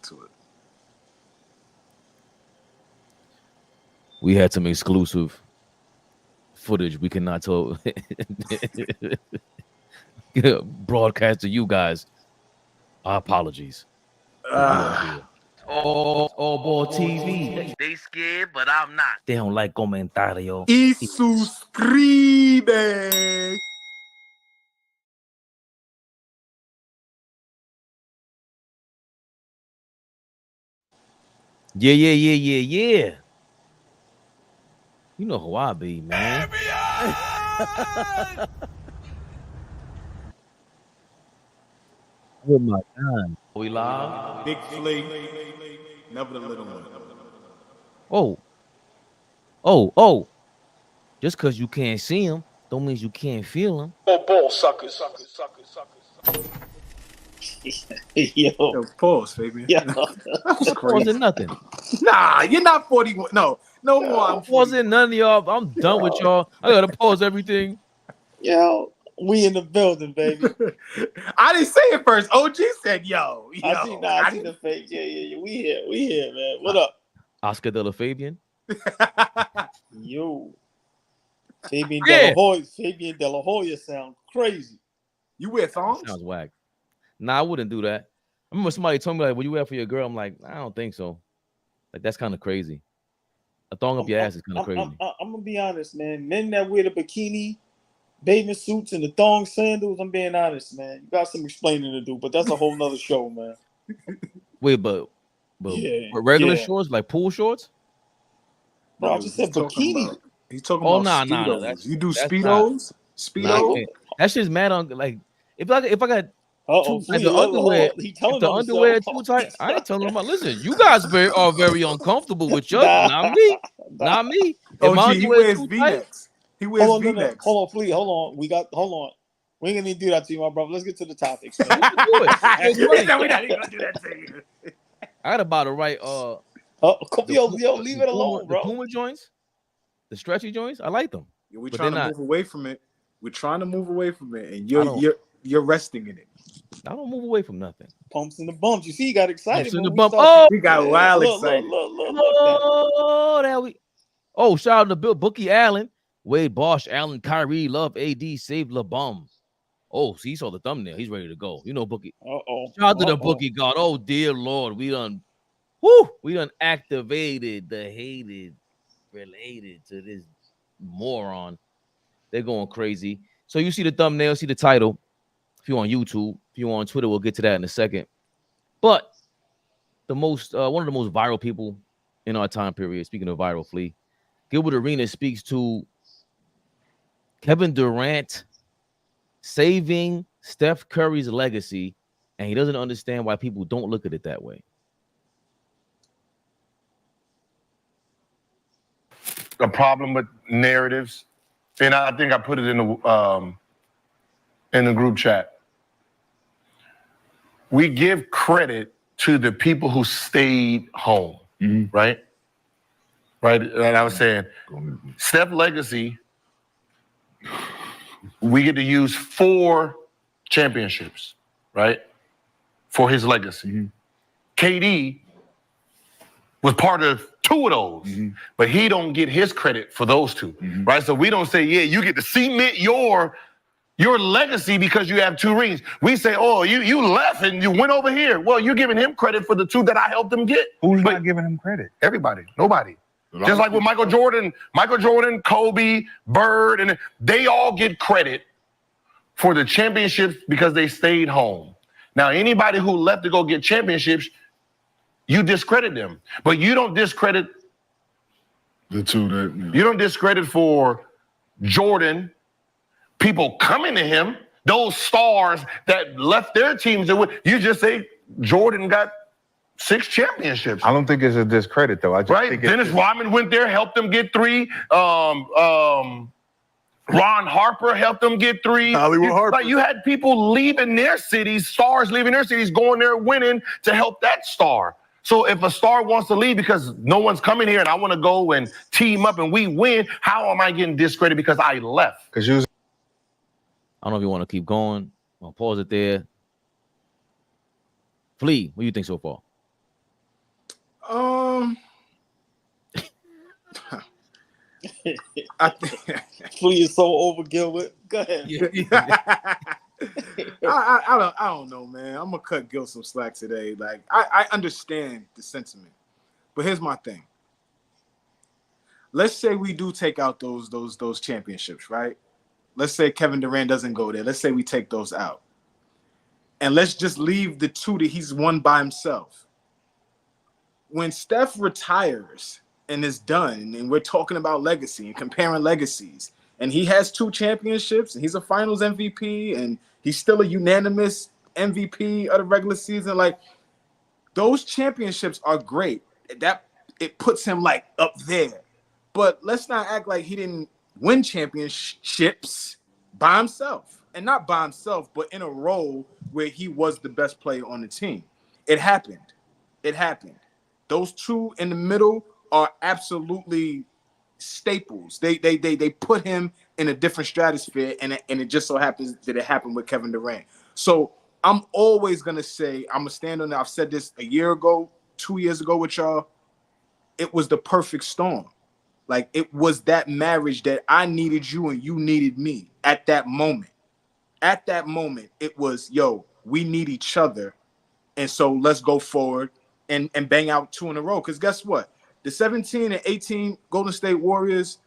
to it. We had some exclusive footage we cannot tell broadcast to you guys. Our apologies. AllBall TV. They scared, but I'm not. They don't like comentario. Y suscribe. Yeah. You know who I be, man. Oh my God. We live? Big Flea. Never the little one. Oh. Just because you can't see him, don't mean you can't feel him. Ball suckers. Yo, pause, Fabian. Yeah. That was crazy. Wasn't nothing. Nah, you're not 41. No more. I'm Wasn't none of y'all. I'm done with y'all. I gotta pause everything. Yo, we in the building, baby. I didn't say it first. OG said, yo. I see the face. Yeah. We here, man. What up? Oscar de la Fabian. Yo. Fabian De La Hoya sound crazy. You wear thongs? Sounds whack. Nah, I wouldn't do that. I remember somebody told me, like, what you wear for your girl? I'm like, I don't think so. Like, that's kind of crazy. A thong up your ass is kind of crazy. I'm gonna be honest, man. Men that wear the bikini, bathing suits, and the thong sandals, I'm being honest, man. You got some explaining to do, but that's a whole nother show, man. Wait, but Yeah, regular shorts, like pool shorts? Bro, I just said bikini. He's talking about nah. You do Speedos? Speedo? That shit's mad on, like, if I got the underwear too tight, I ain't telling them. Listen, you guys are very uncomfortable with your, not me. Oh, he wears V-necks. He wears V-necks. Hold on, Flea. Hold on. We ain't gonna do that to you, my brother. Let's get to the topics. We're not even gonna do that to you. I got about the right. Yo, leave it alone, bro. The Puma joints, the stretchy joints, I like them. Yeah, we're trying to move away from it. We're trying to move away from it, and you're resting in it. I don't move away from nothing. Pumps and the bumps. You see, he got excited. We got wild excited. Shout out to Bill Bookie Allen, Wade Bosch, Allen, Kyrie, Love, AD, Save LeBum. Oh, see, he saw the thumbnail. He's ready to go. You know, Bookie. Shout out to the Bookie God. Oh, dear Lord, we done activated the hated related to this moron. They're going crazy. So you see the thumbnail, see the title. If you're on YouTube, if you're on Twitter, we'll get to that in a second. But one of the most viral people in our time period, speaking of viral, Flea, Gilbert Arenas speaks to Kevin Durant saving Steph Curry's legacy, and he doesn't understand why people don't look at it that way. A problem with narratives, and I think I put it in the group chat. We give credit to the people who stayed home, right? Right, and I was saying, Steph legacy, we get to use 4 championships, right, for his legacy. KD was part of 2 of those, but he don't get his credit for those 2, right? So we don't say, yeah, you get to cement your legacy because you have 2 rings. We say, oh, you left and you went over here. Well, you're giving him credit for the 2 that I helped him get. Who's not giving him credit? Everybody, nobody. Just like with Michael Jordan, Kobe, Bird, and they all get credit for the championships because they stayed home. Now, anybody who left to go get championships, you discredit them, but you don't discredit the 2 that you don't discredit for Jordan. People coming to him, those stars that left their teams. You just say Jordan got 6 championships. I don't think it's a discredit though. I just think Dennis Rodman went there, helped them get 3. Ron Harper helped them get 3. Hollywood Harper. Like you had people leaving their cities, stars leaving their cities, going there winning to help that star. So if a star wants to leave because no one's coming here and I want to go and team up and we win, how am I getting discredited because I left? Because I don't know if you want to keep going. I'll pause it there. Flea, what do you think so far? I think Flea is so over Gilbert. Go ahead. I don't know, man. I'm gonna cut Gil some slack today. Like I understand the sentiment, but here's my thing. Let's say we do take out those championships, right? Let's say Kevin Durant doesn't go there. Let's say we take those out, and let's just leave the two that he's won by himself. When Steph retires and is done, and we're talking about legacy and comparing legacies, and he has 2 championships, and he's a Finals MVP, and he's still a unanimous MVP of the regular season. Like, those championships are great. That it puts him like up there. But let's not act like he didn't win championships by himself, and not by himself, but in a role where he was the best player on the team. It happened. It happened. Those 2 in the middle are absolutely staples. They put him in a different stratosphere, and it just so happens that it happened with Kevin Durant. So I'm always gonna say, I'm gonna stand on that. I've said this a year ago, 2 years ago with y'all. It was the perfect storm. Like, it was that marriage that I needed you and you needed me at that moment. At that moment, it was, yo, we need each other. And so let's go forward and bang out 2 in a row. Because guess what? The 17 and 18 Golden State Warriors,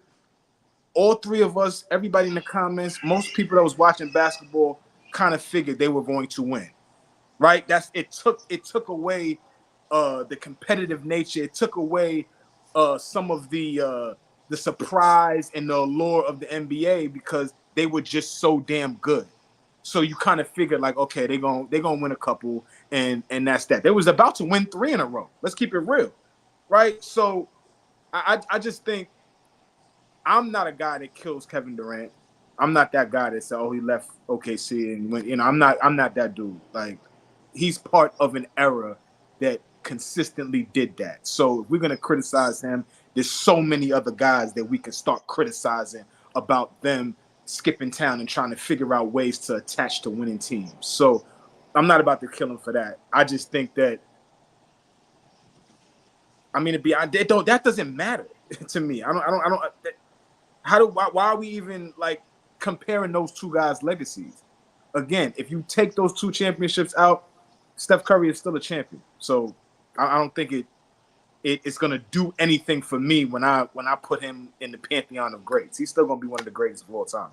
all 3 of us, everybody in the comments, most people that was watching basketball kind of figured they were going to win. Right? It took away the competitive nature. It took away some of the surprise and the allure of the NBA because they were just so damn good. So you kind of figured like, okay, they're gonna win a couple, and that's that. They was about to win 3 in a row. Let's keep it real, right? So I just think I'm not a guy that kills Kevin Durant. I'm not that guy that said, oh, he left OKC and went. I'm not that dude. Like, he's part of an era that consistently did that. So if we're gonna criticize him, there's so many other guys that we can start criticizing about them skipping town and trying to figure out ways to attach to winning teams. So I'm not about to kill him for that. I just think that, I mean, that doesn't matter to me. Why are we even like comparing those 2 guys' legacies? Again, if you take those 2 championships out, Steph Curry is still a champion. So I don't think it's gonna do anything for me when I put him in the pantheon of greats. He's still gonna be one of the greatest of all time.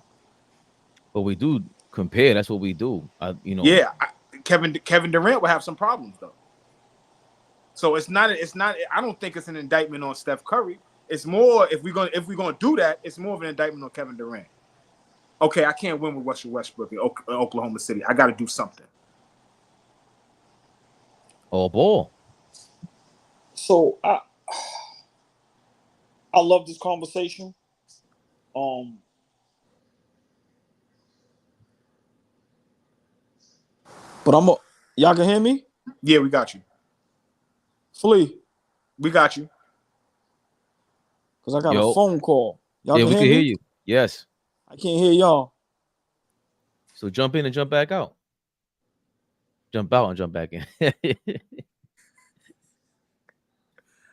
But we do compare. That's what we do. Yeah, Kevin Durant will have some problems though. So it's not. I don't think it's an indictment on Steph Curry. It's more, if we're gonna do that, it's more of an indictment on Kevin Durant. Okay, I can't win with Russell Westbrook in Oklahoma City. I got to do something. AllBall. So I love this conversation. But y'all can hear me? Yeah, we got you. Flea, we got you. Because I got a phone call. Y'all we can hear you. Yes. I can't hear y'all. So jump in and jump back out. Jump out and jump back in.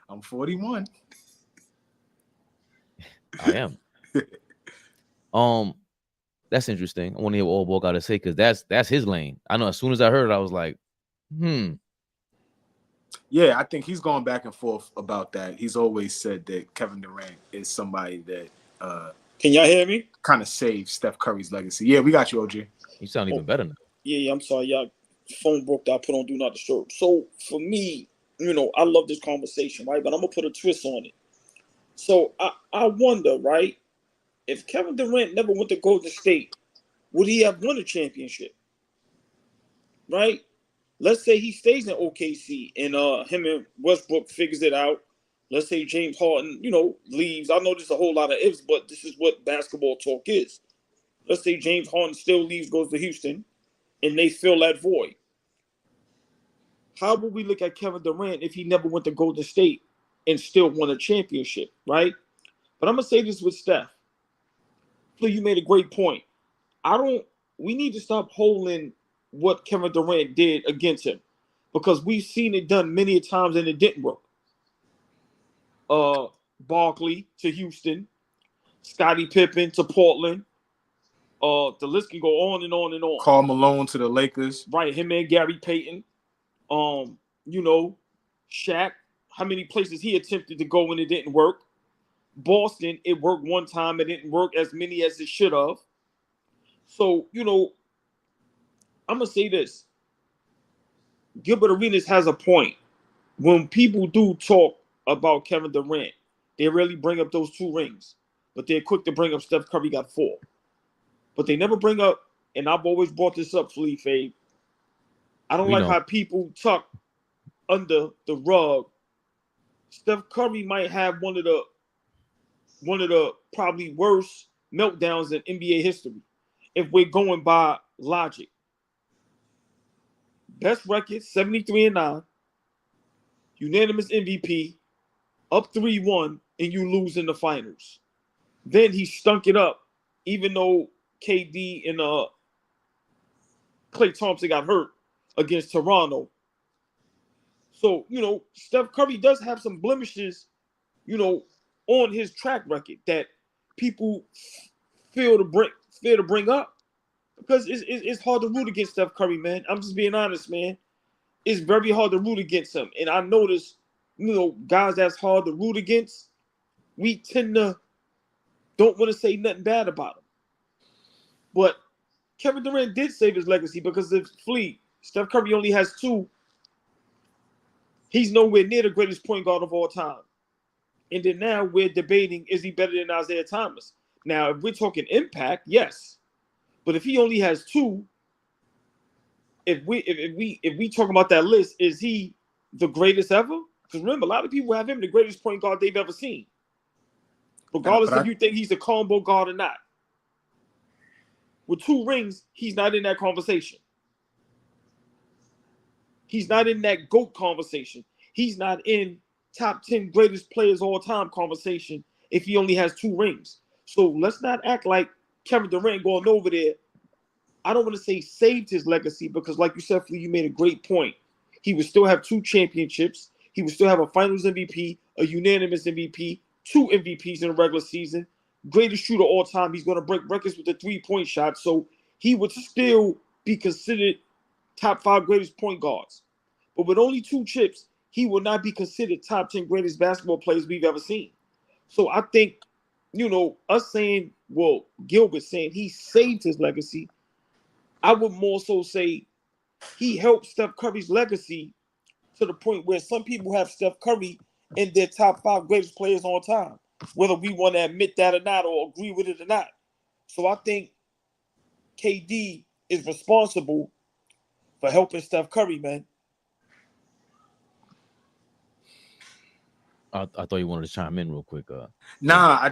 I'm 41. I am. That's interesting. I want to hear what AllBall got to say, because that's his lane. I know as soon as I heard it, I was like, Yeah, I think he's going back and forth about that. He's always said that Kevin Durant is somebody that can y'all hear me? Kind of saved Steph Curry's legacy. Yeah, we got you, OG. You sound even better now. Yeah, I'm sorry. Y'all phone broke that I put on Do Not Disturb. So for me, I love this conversation, right? But I'm gonna put a twist on it. So I wonder, right? If Kevin Durant never went to Golden State, would he have won a championship? Right? Let's say he stays in OKC and him and Westbrook figures it out. Let's say James Harden, leaves. I know there's a whole lot of ifs, but this is what basketball talk is. Let's say James Harden still leaves, goes to Houston, and they fill that void. How would we look at Kevin Durant if he never went to Golden State and still won a championship, right? But I'm going to say this with Steph. You made a great point. We need to stop holding what Kevin Durant did against him, because we've seen it done many times and it didn't work. Barkley to Houston, Scottie Pippen to Portland. The list can go on and on and on. Karl Malone to the Lakers. Right, him and Gary Payton. You know, Shaq, how many places he attempted to go and it didn't work. Boston, it worked one time, it didn't work as many as it should have. So, you know, I'm going to say this. Gilbert Arenas has a point. When people do talk about Kevin Durant, they rarely bring up those 2 rings. But they're quick to bring up Steph Curry got 4. But they never bring up, and I've always brought this up, Fabe. I don't like how people tuck under the rug. Steph Curry might have one of the probably worst meltdowns in NBA history if we're going by logic. Best record, 73-9. Unanimous MVP, up 3-1, and you lose in the finals. Then he stunk it up, even though KD and Klay Thompson got hurt against Toronto. So, you know, Steph Curry does have some blemishes, you know, on his track record that people fear to bring up because it's hard to root against Steph Curry, man. I'm just being honest, man. It's very hard to root against him. And I notice, you know, guys that's hard to root against, we tend to don't want to say nothing bad about him. But Kevin Durant did save his legacy because if Steph Curry only has 2. He's nowhere near the greatest point guard of all time. And then now we're debating, is he better than Isaiah Thomas? Now, if we're talking impact, yes. But if he only has 2, if we talk about that list, is he the greatest ever? Because remember, a lot of people have him the greatest point guard they've ever seen. Regardless if you think he's a combo guard or not. With 2 rings, he's not in that conversation. He's not in that GOAT conversation. He's not in top 10 greatest players all time conversation if he only has 2 rings. So let's not act like Kevin Durant going over there. I don't want to say saved his legacy because, like you said, Flea, you made a great point. He would still have 2 championships. He would still have a finals MVP, a unanimous MVP, 2 MVPs in the regular season. Greatest shooter all time. He's going to break records with the 3-point shot. So he would still be considered top 5 greatest point guards. But with only 2 chips, he will not be considered top 10 greatest basketball players we've ever seen. So I think, you know, us saying, well, Gilbert saying he saved his legacy, I would more so say he helped Steph Curry's legacy to the point where some people have Steph Curry in their top 5 greatest players all time, whether we want to admit that or not or agree with it or not. So I think KD is responsible for helping Steph Curry, man. I thought you wanted to chime in real quick. Nah, I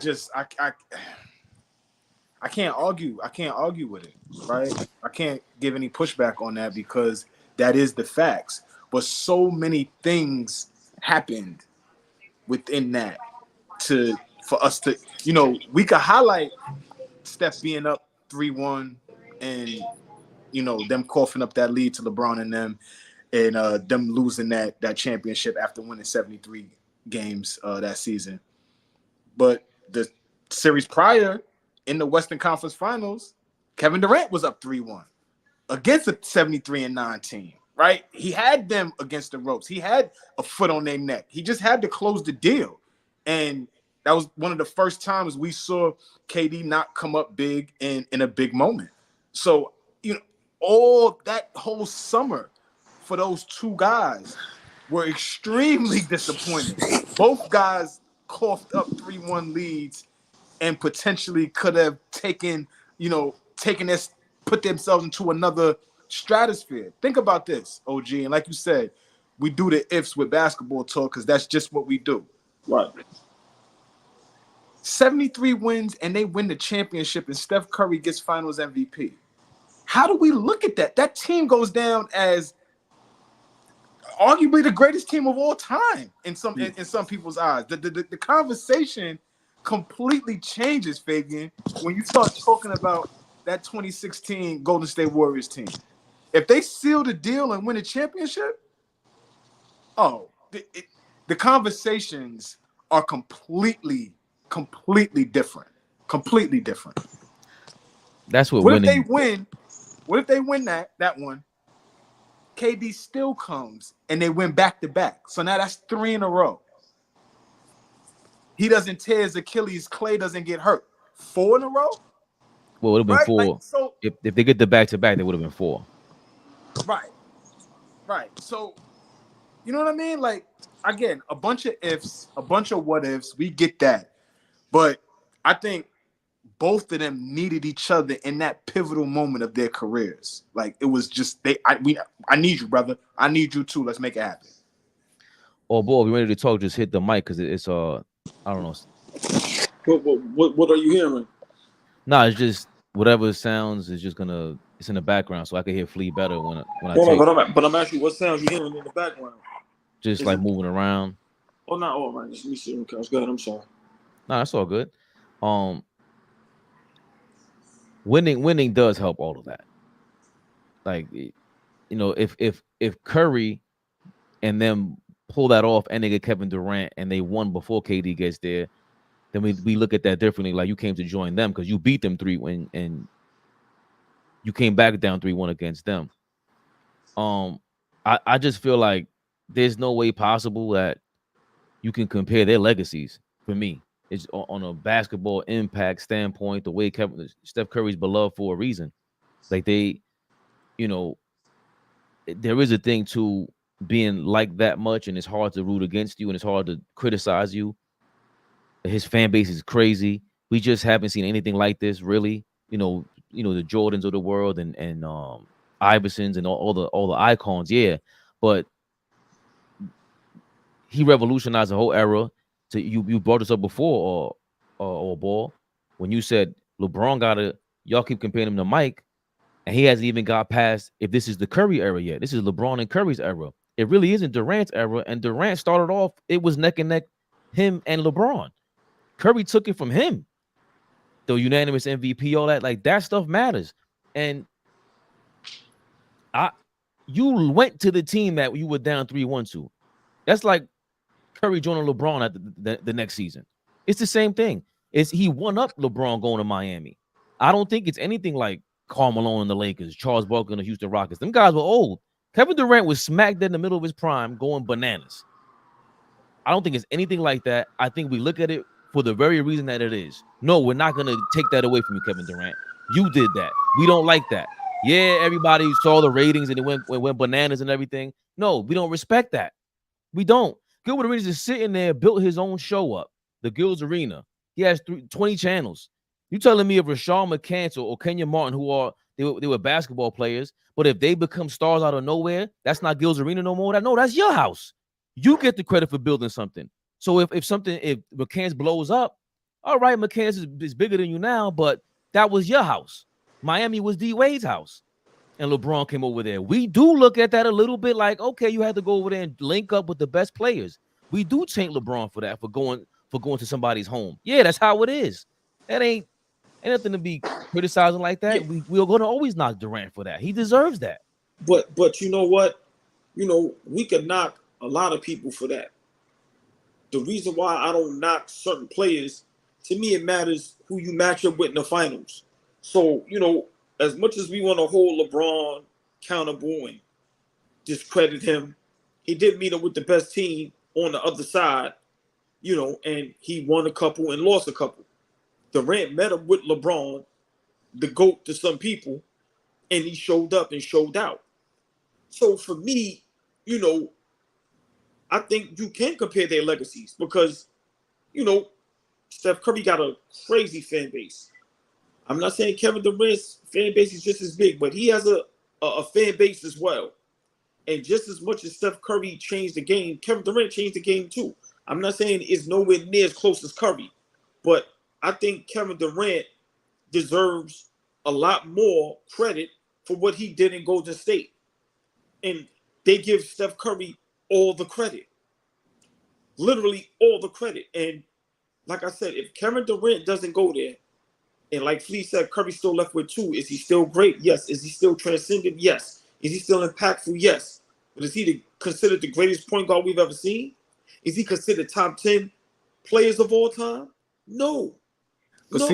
can't argue. I can't argue with it, right? I can't give any pushback on that because that is the facts. But so many things happened within that for us to, you know, we could highlight Steph being up 3-1 and, you know, them coughing up that lead to LeBron and them and them losing that championship after winning 73 games that season. But the series prior in the Western Conference Finals, Kevin Durant was up 3-1 against a 73-9 team, right? He had them against the ropes. He had a foot on their neck. He just had to close the deal. And that was one of the first times we saw KD not come up big in a big moment. So, you know, all that whole summer for those 2 guys were extremely disappointing. Both guys coughed up 3-1 leads and potentially could have put themselves into another stratosphere. Think about this, OG. And like you said, we do the ifs with basketball talk because that's just what we do. Right. 73 wins and they win the championship and Steph Curry gets finals MVP. How do we look at that? That team goes down as arguably the greatest team of all time in some people's eyes. The conversation completely changes, Fabian, when you start talking about that 2016 Golden State Warriors team. If they seal the deal and win a championship, the conversations are completely different. Completely different. That's what What if winning. they win? What if they win that one? KD still comes and they win back-to-back. So now that's 3 in a row. He doesn't tear his Achilles. Clay doesn't get hurt. 4 in a row? Well, it would have been Right? 4. Like, so, if they get the back-to-back, they would have been 4. Right. So, you know what I mean? Like, again, a bunch of ifs, a bunch of what ifs. We get that. But I think both of them needed each other in that pivotal moment of their careers. Like, it was just I need you, brother. I need you too. Let's make it happen. Oh, boy, we ready to talk? Just hit the mic because it's I don't know. What are you hearing? Nah, it's just whatever sounds is just gonna. It's in the background, so I can hear Flea better when I No, take. but I'm asking, what sounds you hearing in the background? Just Is like it- moving around. Oh, not all right. Let me see. Okay, go ahead. I'm sorry. Nah, that's all good. Winning does help all of that. Like, you know, if Curry and them pull that off and they get Kevin Durant and they won before KD gets there, then we look at that differently. Like, you came to join them because you beat them 3-1 and you came back down 3-1 against them. I just feel like there's no way possible that you can compare their legacies. For me, it's on a basketball impact standpoint, the way Steph Curry's beloved for a reason. Like, they, you know, there is a thing to being like that much, and it's hard to root against you and it's hard to criticize you. His fan base is crazy. We just haven't seen anything like this, really. You know, the Jordans of the world and Iversons and all the icons, yeah. But he revolutionized the whole era. So you brought this up before, or ball, when you said LeBron y'all keep comparing him to Mike, and he hasn't even got past if this is the Curry era yet. This is LeBron and Curry's era. It really isn't Durant's era, and Durant started off, it was neck and neck, him and LeBron. Curry took it from him. The unanimous MVP, all that, like, that stuff matters. And you went to the team that you were down 3-1 to. That's like Curry joining LeBron at the next season. It's the same thing. He won up LeBron going to Miami. I don't think it's anything like Karl Malone and the Lakers, Charles Barkley and the Houston Rockets. Them guys were old. Kevin Durant was smack dead in the middle of his prime, going bananas. I don't think it's anything like that. I think we look at it for the very reason that it is. No, we're not going to take that away from you, Kevin Durant. You did that. We don't like that. Yeah, everybody saw the ratings and it went bananas and everything. No, we don't respect that. We don't. Gilbert Arenas is sitting there, built his own show up, the Gills Arena. He has 20 channels. You telling me if Rashawn McCants or Kenya Martin, they were basketball players, but if they become stars out of nowhere, that's not Gills Arena no more. No, that's your house. You get the credit for building something. So if McCants blows up, all right, McCants is bigger than you now, but that was your house. Miami was D Wade's house, and LeBron came over there. We do look at that a little bit like, okay, you had to go over there and link up with the best players. We do taint LeBron for that, for going to somebody's home. Yeah, that's how it is. That ain't nothing to be criticizing like that. Yeah. We're going to always knock Durant for that. He deserves that. But you know what? You know, we could knock a lot of people for that. The reason why I don't knock certain players, to me, it matters who you match up with in the finals. So, you know, as much as we want to hold LeBron accountable and discredit him, he did meet up with the best team on the other side, you know, and he won a couple and lost a couple. Durant met up with LeBron, the GOAT to some people, and he showed up and showed out. So for me, you know, I think you can compare their legacies because, you know, Steph Curry got a crazy fan base. I'm not saying Kevin Durant's fan base is just as big, but he has a fan base as well. And just as much as Steph Curry changed the game, Kevin Durant changed the game too. I'm not saying it's nowhere near as close as Curry, but I think Kevin Durant deserves a lot more credit for what he did in Golden State. And they give Steph Curry all the credit. Literally all the credit. And like I said, if Kevin Durant doesn't go there, and like Flea said, Curry's still left with 2. Is he still great? Yes. Is he still transcendent? Yes. Is he still impactful? Yes. But is he considered the greatest point guard we've ever seen? Is he considered top 10 players of all time? No. But No.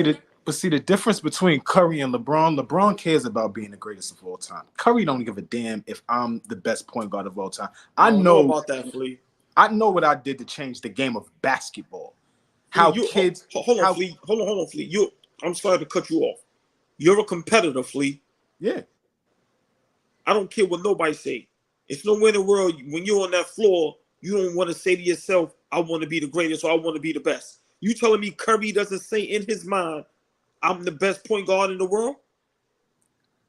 see the difference between Curry and LeBron. LeBron cares about being the greatest of all time. Curry don't give a damn if I'm the best point guard of all time. I don't know about that, Flea. I know what I did to change the game of basketball. How kids hold on, Flea. Hold on, Flea. I'm sorry to cut you off. You're a competitor, Flea. Yeah. I don't care what nobody say. It's nowhere in the world when you're on that floor, you don't want to say to yourself, I want to be the greatest or I want to be the best. You telling me Curry doesn't say in his mind, I'm the best point guard in the world?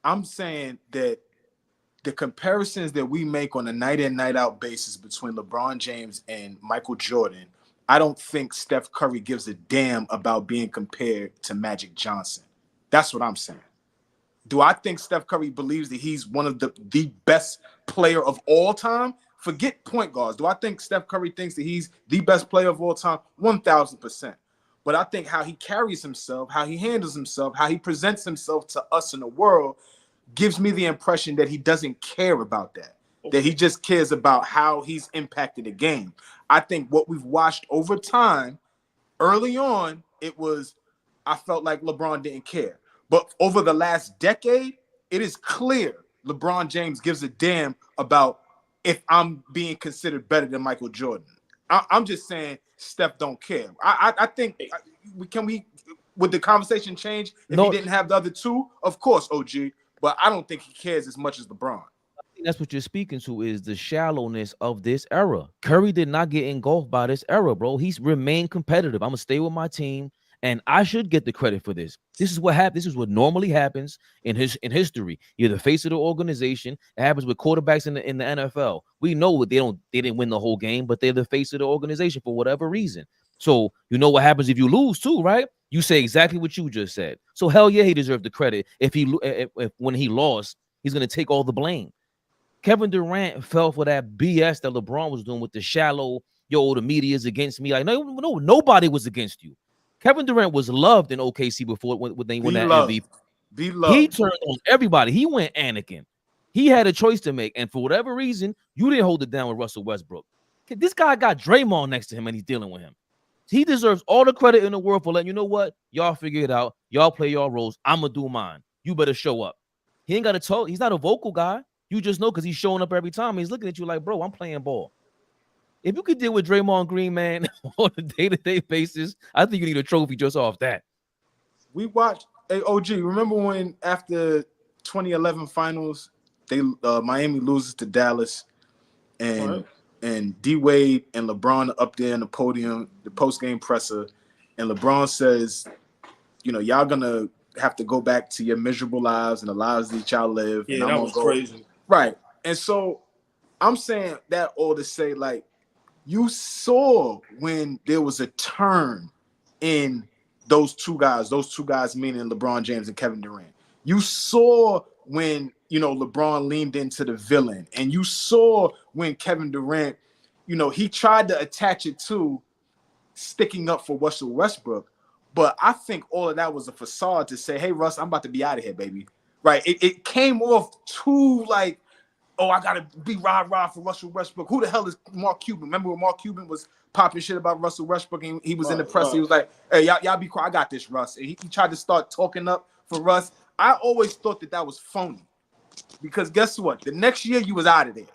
I'm saying that the comparisons that we make on a night in, night out basis between LeBron James and Michael Jordan, I don't think Steph Curry gives a damn about being compared to Magic Johnson. That's what I'm saying. Do I think Steph Curry believes that he's one of the best player of all time? Forget point guards. Do I think Steph Curry thinks that he's the best player of all time? 1,000%. But I think how he carries himself, how he handles himself, how he presents himself to us in the world gives me the impression that he doesn't care about that, that he just cares about how he's impacted the game. I think what we've watched over time, early on, I felt like LeBron didn't care. But over the last decade, it is clear LeBron James gives a damn about if I'm being considered better than Michael Jordan. I'm just saying Steph don't care. I think would the conversation change if he didn't have the other two? Of course, OG. But I don't think he cares as much as LeBron. I think that's what you're speaking to is the shallowness of this era. Curry did not get engulfed by this era, bro. He's remained competitive. I'm going to stay with my team, and I should get the credit for this. This is what happens. This is what normally happens in history. You're the face of the organization. It happens with quarterbacks in the NFL. We know they didn't win the whole game, but they're the face of the organization for whatever reason. So you know what happens if you lose too, right? You say exactly what you just said. So hell yeah, he deserved the credit. If when he lost, he's gonna take all the blame. Kevin Durant fell for that BS that LeBron was doing with the shallow, the media is against me. Like no, nobody was against you. Kevin Durant was loved in OKC before when they won that MVP. Be loved. He turned on everybody. He went Anakin. He had a choice to make, and for whatever reason, you didn't hold it down with Russell Westbrook. This guy got Draymond next to him, and he's dealing with him. He deserves all the credit in the world for letting you know what? Y'all figure it out. Y'all play your roles. I'm going to do mine. You better show up. He ain't got to talk. He's not a vocal guy. You just know because he's showing up every time. He's looking at you like, bro, I'm playing ball. If you could deal with Draymond Green, man, on a day-to-day basis, I think you need a trophy just off that. We watched, hey, OG, remember when after 2011 finals, Miami loses to Dallas and D-Wade and LeBron are up there in the podium, the post-game presser, and LeBron says, y'all going to have to go back to your miserable lives and the lives that y'all live. Yeah, and that was crazy. Right. And so I'm saying that all to say, like, you saw when there was a turn in those two guys meaning LeBron James and Kevin Durant. You saw when, LeBron leaned into the villain, and you saw when Kevin Durant, he tried to attach it to sticking up for Russell Westbrook. But I think all of that was a facade to say, hey, Russ, I'm about to be out of here, baby. Right. It came off too like, oh, I got to be rah-rah for Russell Westbrook. Who the hell is Mark Cuban? Remember when Mark Cuban was popping shit about Russell Westbrook and he was in the press? He was like, hey, y'all be quiet. I got this, Russ. And he tried to start talking up for Russ. I always thought that was phony because guess what? The next year you was out of there.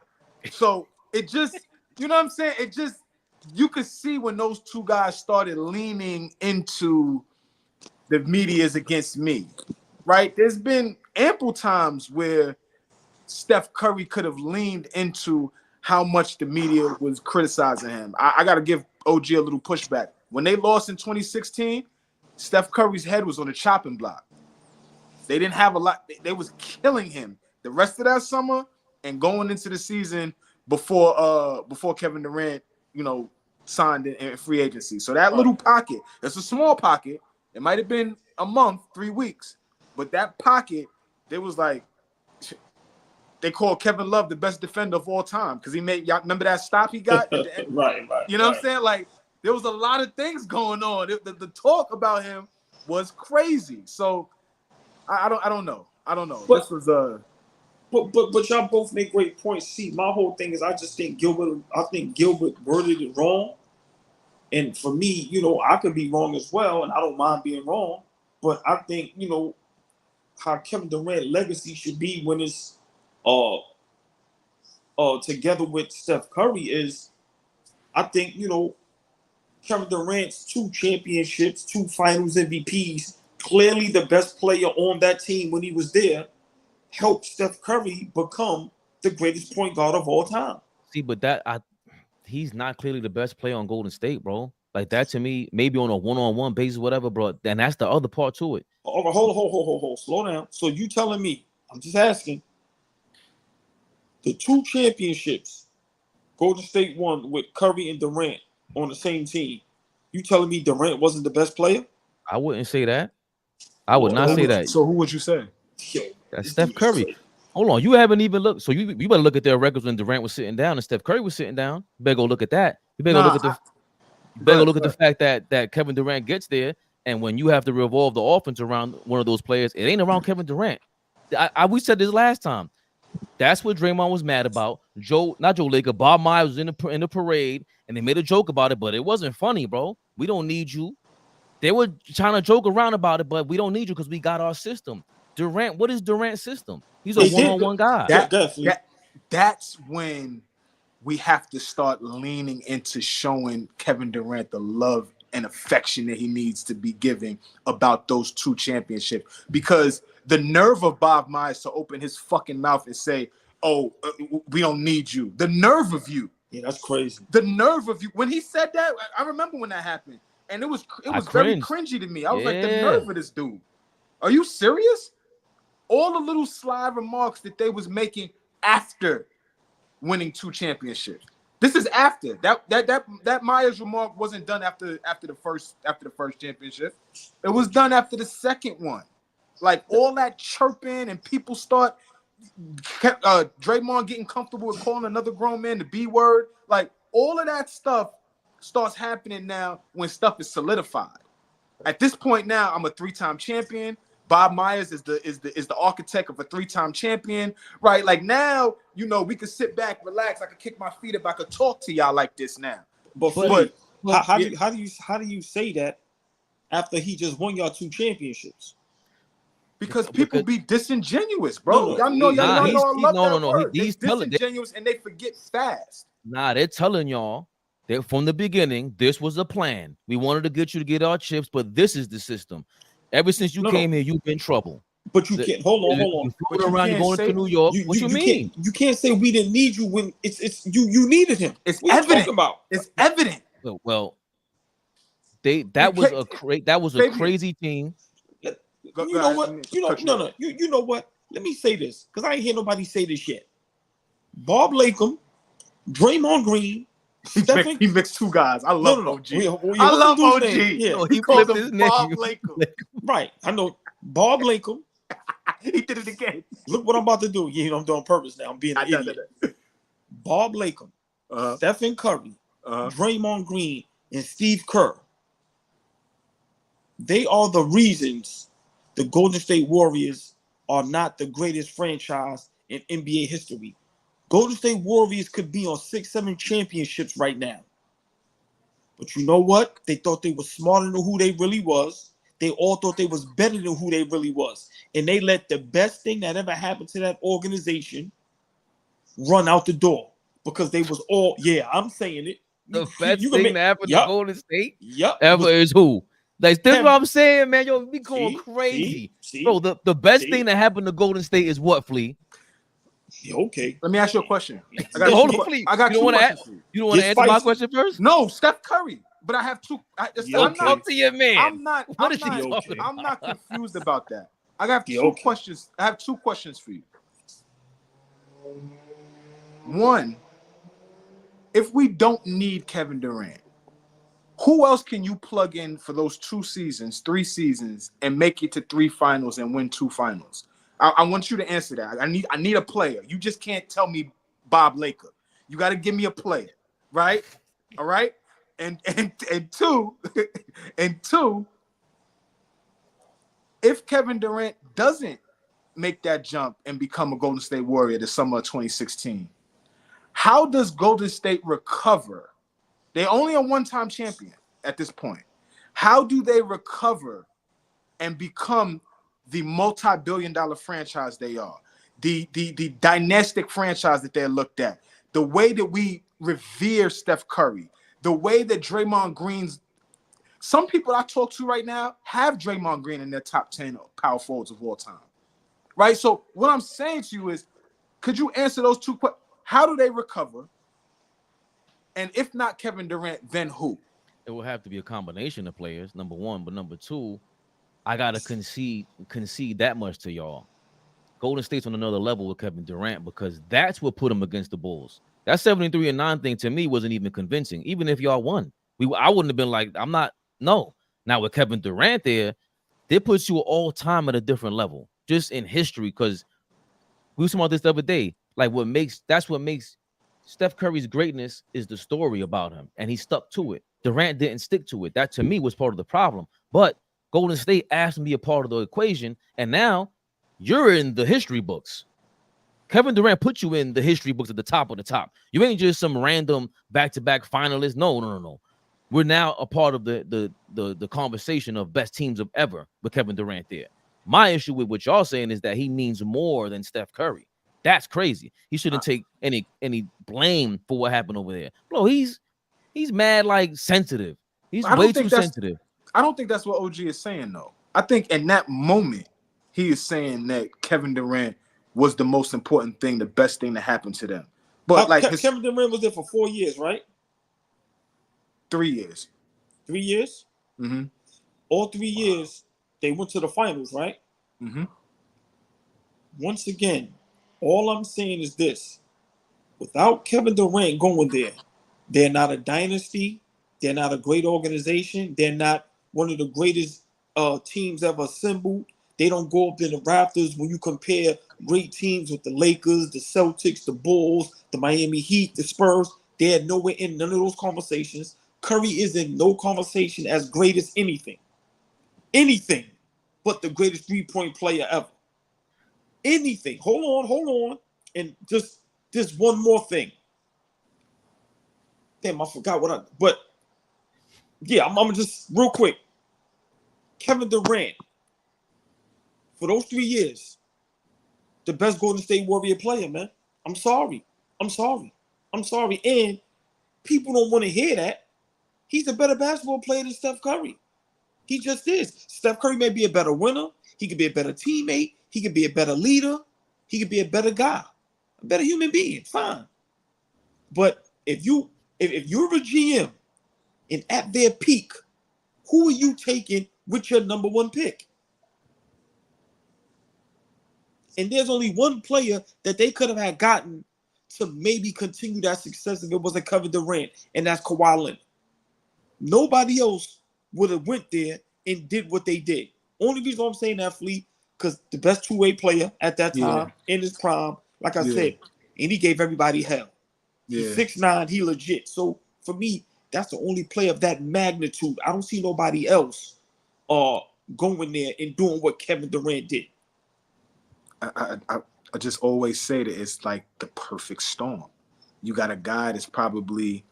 So it just, you know what I'm saying? It just, you could see when those two guys started leaning into the media is against me, right? There's been ample times where Steph Curry could have leaned into how much the media was criticizing him. I got to give OG a little pushback. When they lost in 2016, Steph Curry's head was on the chopping block. They didn't have a lot. They was killing him the rest of that summer and going into the season before Kevin Durant, signed in free agency. So that little pocket, it's a small pocket. It might have been a month, 3 weeks, but that pocket, they was like, they called Kevin Love the best defender of all time because he made, y'all remember that stop he got? At the end? Right. You know what I'm saying? Like, there was a lot of things going on. The talk about him was crazy. So I don't know. But, this was But y'all both make great points. See, my whole thing is I think Gilbert worded it wrong. And for me, I could be wrong as well, and I don't mind being wrong. But I think, how Kevin Durant legacy should be when it's together with Steph Curry is, I think, Kevin Durant's 2 championships, 2 finals MVPs, clearly the best player on that team when he was there, helped Steph Curry become the greatest point guard of all time. See, but he's not clearly the best player on Golden State, bro. Like that to me, maybe on a one-on-one basis, whatever, bro. And that's the other part to it. All right, hold. Slow down. So you telling me, I'm just asking, the 2 championships Golden State won with Curry and Durant on the same team, you telling me Durant wasn't the best player? I wouldn't say that. I would not say that. So who would you say? Yo, That's Steph Curry. Hold on, you haven't even looked. So you better look at their records when Durant was sitting down and Steph Curry was sitting down. You better go look at that. You better look at the fact that Kevin Durant gets there, and when you have to revolve the offense around one of those players, it ain't around Kevin Durant. We said this last time. That's what Draymond was mad about. Not Joe Laker, Bob Myers was in the parade, and they made a joke about it, but it wasn't funny, bro. We don't need you. They were trying to joke around about it, but we don't need you because we got our system. Durant, what is Durant's system? He's a one-on-one guy. That's when we have to start leaning into showing Kevin Durant the love and affection that he needs to be giving about those 2 championships. Because the nerve of Bob Myers to open his fucking mouth and say, we don't need you. The nerve of you. Yeah, that's crazy. The nerve of you. When he said that, I remember when that happened. And it was very cringy to me. I was like, the nerve of this dude. Are you serious? All the little sly remarks that they was making after winning 2 championships. This is after. That Myers remark wasn't done after the first championship. It was done after the second one. Like all that chirping and people start Draymond getting comfortable with calling another grown man the B word. Like all of that stuff starts happening now when stuff is solidified. At this point now, I'm a 3-time champion. Bob Myers is the architect of a 3-time champion, right? Like now, we could sit back, relax. I could kick my feet up. I could talk to y'all like this now. But how do you say that after he just won y'all 2 championships? Because people be disingenuous, bro. Y'all know I love that word. He's disingenuous and they forget fast. Nah, they're telling y'all that from the beginning, this was a plan. We wanted to get you to get our chips, but this is the system. Ever since you came here, you've been in trouble. But you can't hold on. You're going to New York. What you mean? You can't say we didn't need you when it's you needed him. It's evident. It's evident. Well, that was a crazy team. You know what? Let me say this because I ain't hear nobody say this yet. Bob Latham, Draymond Green. He mixed 2 guys. I love OG. I love OG. Yeah, he called him Bob Latham. Right. I know Bob Latham. He did it again. Look what I'm about to do. I'm doing on purpose now. I'm being an idiot. Bob Latham, Stephen Curry, Draymond Green, and Steve Kerr. They are the reasons the Golden State Warriors are not the greatest franchise in NBA history. Golden State Warriors could be on 6-7 championships right now. But you know what? They thought they were smarter than who they really was. They all thought they was better than who they really was. And they let the best thing that ever happened to that organization run out the door. Because they was all, I'm saying it. The best thing that happened to Golden State ever is who? Like, this is what I'm saying, man. Yo, we going crazy. Bro, the best thing that happened to Golden State is what, Flea? Okay. Let me ask you a question. Hold on, please. I got you. You don't want to answer my question first? No, Steph Curry. But I have 2. Talk to your man. I'm not confused about that. I have 2 questions. I have 2 questions for you. One, if we don't need Kevin Durant, who else can you plug in for those 2 seasons, 3 seasons, and make it to 3 finals and win 2 finals? I want you to answer that. I need a player. You just can't tell me Bob Laker. You got to give me a player, right? All right. And two, if Kevin Durant doesn't make that jump and become a Golden State Warrior the summer of 2016, how does Golden State recover They only a one-time champion at this point. How do they recover and become the multi-billion-dollar franchise they are? The dynastic franchise that they're looked at. The way that we revere Steph Curry. The way that Draymond Green's some people I talk to right now have Draymond Green in their top 10 power forwards of all time. Right? So what I'm saying to you is, could you answer those two questions? How do they recover? And if not Kevin Durant, then who? It will have to be a combination of players, number one. But number two, I gotta concede that much to y'all. Golden State's on another level with Kevin Durant because that's what put him against the Bulls. That 73-9 thing to me wasn't even convincing. Even if y'all won, I wouldn't have been like, I'm not. No. Now with Kevin Durant there, they puts you all time at a different level, just in history. Because we were talking about this the other day. Like that's what makes Steph Curry's greatness is the story about him, and he stuck to it. Durant didn't stick to it. That to me was part of the problem. But Golden State asked him to be a part of the equation, and now you're in the history books. Kevin Durant put you in the history books at the top of the top. You ain't just some random back-to-back finalist. No. We're now a part of the conversation of best teams of ever with Kevin Durant there. My issue with what y'all saying is that he means more than Steph Curry. That's crazy. He shouldn't take any blame for what happened over there. Bro, he's mad, like, sensitive. He's way too sensitive. I don't think that's what OG is saying, though. I think in that moment, he is saying that Kevin Durant was the most important thing, the best thing that happened to them. But Kevin Durant was there for 4 years, right? 3 years. 3 years? Mm-hmm. All 3 years, they went to the finals, right? Mm-hmm. Once again, all I'm saying is this. Without Kevin Durant going there, they're not a dynasty. They're not a great organization. They're not one of the greatest teams ever assembled. They don't go up in the rafters when you compare great teams with the Lakers, the Celtics, the Bulls, the Miami Heat, the Spurs. They're nowhere in none of those conversations. Curry is in no conversation as great as anything but the greatest three-point player ever. Anything. Hold on. And just one more thing. Damn, I forgot but yeah, I'm just real quick. Kevin Durant, for those 3 years, the best Golden State Warrior player, man. I'm sorry. And people don't want to hear that. He's a better basketball player than Steph Curry. He just is. Steph Curry may be a better winner. He could be a better teammate. He could be a better leader. He could be a better guy, a better human being. Fine. But if you're a GM and at their peak, who are you taking with your number one pick? And there's only one player that they could have had gotten to maybe continue that success if it wasn't Kevin Durant, and that's Kawhi Leonard. Nobody else would have went there and did what they did. Only reason I'm saying that, Fleet, because the best two-way player at that time in his prime, like I said, and he gave everybody hell. Yeah. 6'9", he legit. So for me, that's the only player of that magnitude. I don't see nobody else going there and doing what Kevin Durant did. I just always say that it's like the perfect storm. You got a guy that's probably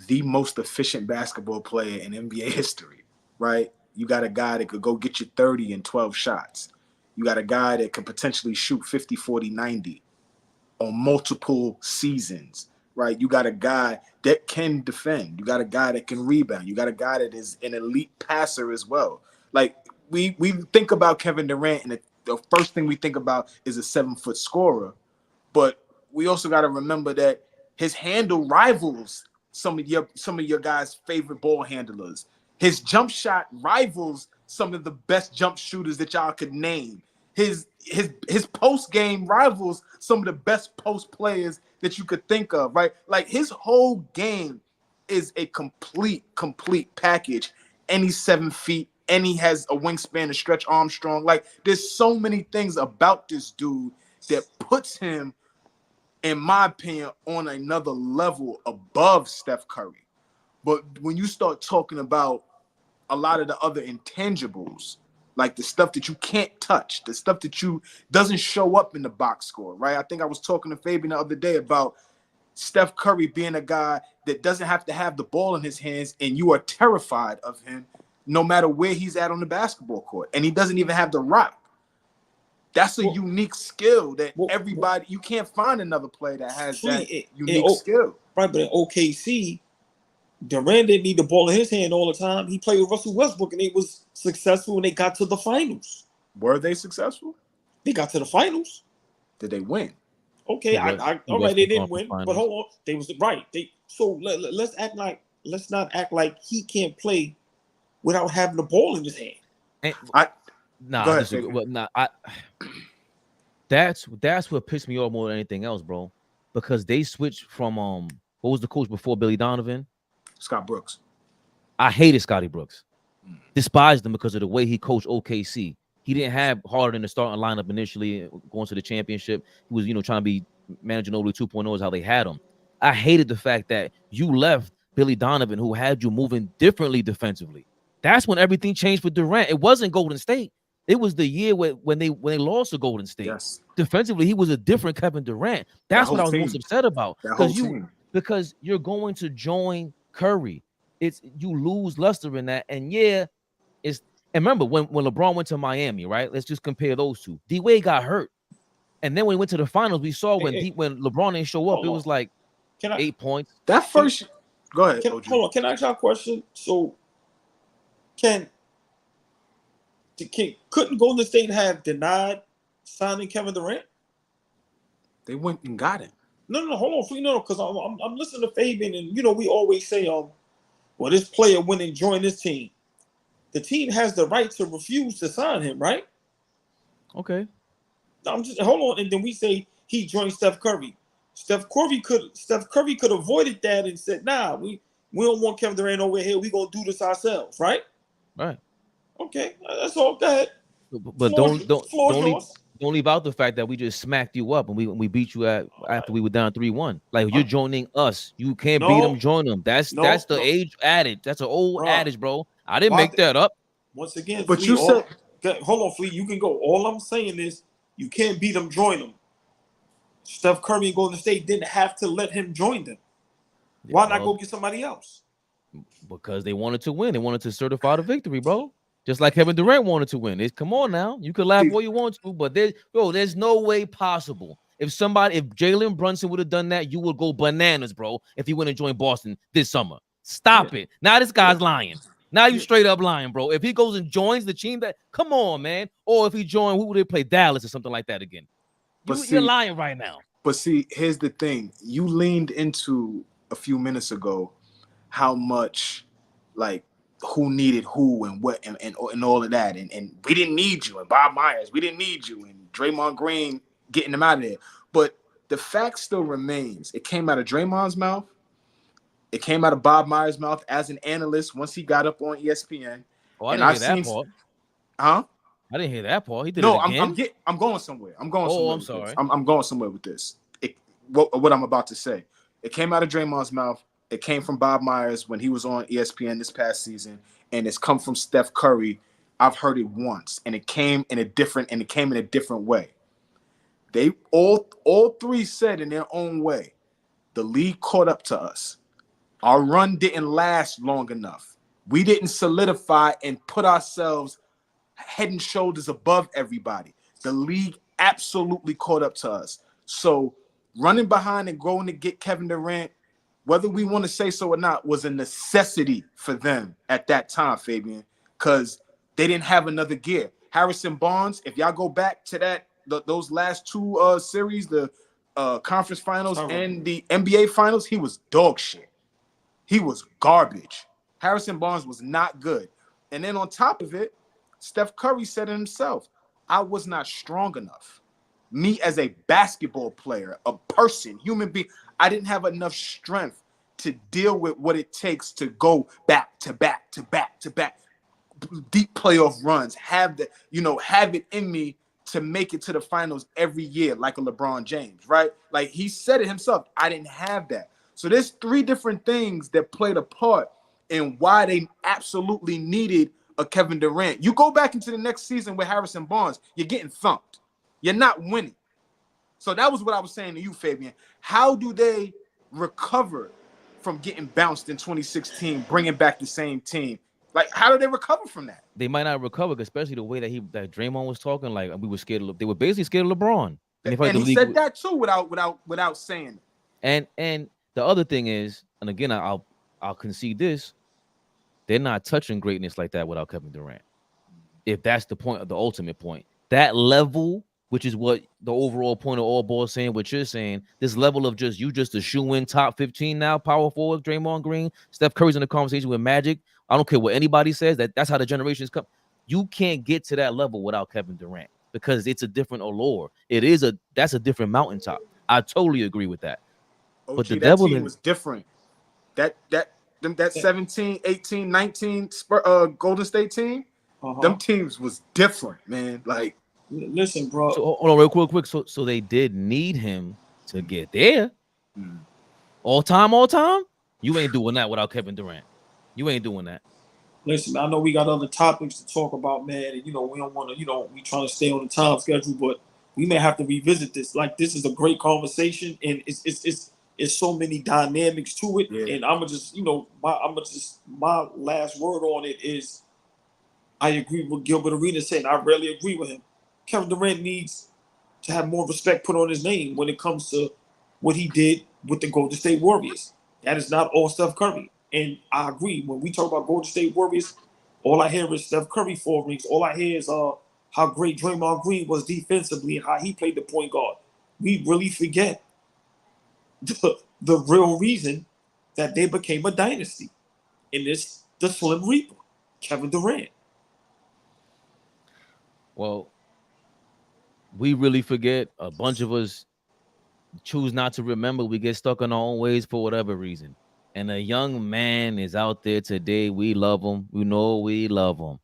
the most efficient basketball player in NBA history, right? You got a guy that could go get you 30 in 12 shots. You got a guy that could potentially shoot 50, 40, 90 on multiple seasons, right? You got a guy that can defend. You got a guy that can rebound. You got a guy that is an elite passer as well. Like, we think about Kevin Durant, and the first thing we think about is a 7-foot scorer. But we also got to remember that his handle rivals some of your guys' favorite ball handlers. His jump shot rivals some of the best jump shooters that y'all could name. His post game rivals some of the best post players that you could think of, right? Like, his whole game is a complete package. And he's 7 feet, and he has a wingspan of Stretch Armstrong. Like, there's so many things about this dude that puts him, in my opinion, on another level above Steph Curry. But when you start talking about a lot of the other intangibles, like the stuff that you can't touch, the stuff that doesn't show up in the box score, right? I think I was talking to Fabian the other day about Steph Curry being a guy that doesn't have to have the ball in his hands, and you are terrified of him no matter where he's at on the basketball court, and he doesn't even have the rock. That's a unique skill that everybody, you can't find another player that has that unique skill. Right, but in OKC, Durant didn't need the ball in his hand all the time. He played with Russell Westbrook, and they was successful, and they got to the finals. Were they successful? They got to the finals. Did they win? Okay, all right, they didn't win, but hold on, they was right. Let's not act like he can't play without having the ball in his hand. That's what pissed me off more than anything else, bro. Because they switched from what was the coach before Billy Donovan? Scott Brooks. I hated Scotty Brooks. Despised him because of the way he coached OKC. He didn't have Harden in the starting lineup initially going to the championship. He was, trying to be managing over 2.0 is how they had him. I hated the fact that you left Billy Donovan, who had you moving differently defensively. That's when everything changed for Durant. It wasn't Golden State. It was the year when they lost to Golden State. Yes. Defensively, he was a different Kevin Durant. That's what I was most upset about. Because you're going to join Curry. You lose luster in that. And and remember when LeBron went to Miami, right? Let's just compare those two. D-Wade got hurt. And then when we went to the finals, we saw when LeBron didn't show up, it was like 8 points. That first go ahead. Hold on. Can I ask y'all a question? So couldn't Golden State have denied signing Kevin Durant? They went and got him. No, hold on. No, because I'm listening to Fabian, and we always say, well, this player went and joined this team. The team has the right to refuse to sign him, right? Okay. Hold on, and then we say he joined Steph Curry. Steph Curry could have avoided that and said, "Nah, we don't want Kevin Durant over here. We gonna do this ourselves," right? Right. Okay, that's all. Go ahead. But don't leave out the fact that we just smacked you up and we beat you after we were down 3-1. Like you're joining us. You can't beat them, join them. That's the age adage. That's an old adage, bro. I didn't make that up. Once again, but you said, hold on, Flea. You can go. All I'm saying is you can't beat them, join them. Steph Curry and Golden State didn't have to let him join them. Why not go get somebody else? Because they wanted to win. They wanted to certify the victory, bro. Just like Kevin Durant wanted to win. Come on now. You can laugh all you want to, but there's no way possible. If Jalen Brunson would have done that, you would go bananas, bro, if he went and joined Boston this summer. Stop it. Now this guy's lying. Now you straight up lying, bro. If he goes and joins the team come on, man. Or if he joined, who would they play? Dallas or something like that again. You're lying right now. But see, here's the thing. You leaned into a few minutes ago how much who needed who and what and all of that. And we didn't need you. And Bob Myers, we didn't need you. And Draymond Green getting them out of there. But the fact still remains. It came out of Draymond's mouth. It came out of Bob Myers' mouth as an analyst once he got up on ESPN. Oh, I didn't hear that part. Huh? I didn't hear that part. He did it again? I'm going somewhere. I'm sorry. I'm going somewhere with this. What I'm about to say. It came out of Draymond's mouth. It came from Bob Myers when he was on ESPN this past season, and it's come from Steph Curry. I've heard it once, and it came in a different way. They all three said in their own way, the league caught up to us. Our run didn't last long enough. We didn't solidify and put ourselves head and shoulders above everybody. The league absolutely caught up to us. So running behind and going to get Kevin Durant, whether we want to say so or not, was a necessity for them at that time, Fabian, because they didn't have another gear. Harrison Barnes, if y'all go back to those last two series, the conference finals and the NBA finals, he was dog shit. He was garbage. Harrison Barnes was not good. And then on top of it, Steph Curry said it himself, I was not strong enough. Me as a basketball player, a person, human being, I didn't have enough strength to deal with what it takes to go back to back to back to back, deep playoff runs, have it in me to make it to the finals every year like a LeBron James, right? Like he said it himself, I didn't have that. So there's three different things that played a part in why they absolutely needed a Kevin Durant. You go back into the next season with Harrison Barnes, you're getting thumped. You're not winning. So that was what I was saying to you, Fabian. How do they recover from getting bounced in 2016, bringing back the same team? Like, how do they recover from that? They might not recover, especially the way that Draymond was talking. Like, we were scared of. They were basically scared of LeBron, And like he said that too without saying it. And the other thing is, and again, I'll concede this: they're not touching greatness like that without Kevin Durant. If that's the point of the ultimate point, that level, which is what the overall point of AllBall is saying, what you're saying, this level of just a shoe-in top 15 now, power forward, Draymond Green, Steph Curry's in the conversation with Magic. I don't care what anybody says, that's how the generations come. You can't get to that level without Kevin Durant because it's a different allure. That's a different mountaintop. I totally agree with that. OG, But the that devil team was different. That 17, 18, 19 Golden State team, them teams was different, man. Like, listen, bro. So hold on, real quick. So they did need him to get there. All time. You ain't doing that without Kevin Durant. You ain't doing that. Listen, I know we got other topics to talk about, man. And, we don't want to, we trying to stay on the time schedule, but we may have to revisit this. Like, this is a great conversation, and it's so many dynamics to it. Yeah. And I'm just, my last word on it is, I agree with Gilbert Arenas saying. I rarely agree with him. Kevin Durant needs to have more respect put on his name when it comes to what he did with the Golden State Warriors. That is not all Steph Curry. And I agree. When we talk about Golden State Warriors, all I hear is Steph Curry 4 rings. All I hear is how great Draymond Green was defensively and how he played the point guard. We really forget the real reason that they became a dynasty. And it's the Slim Reaper, Kevin Durant. Well, we really forget. A bunch of us choose not to remember. We get stuck in our own ways for whatever reason. And a young man is out there today. We love him. We know we love him.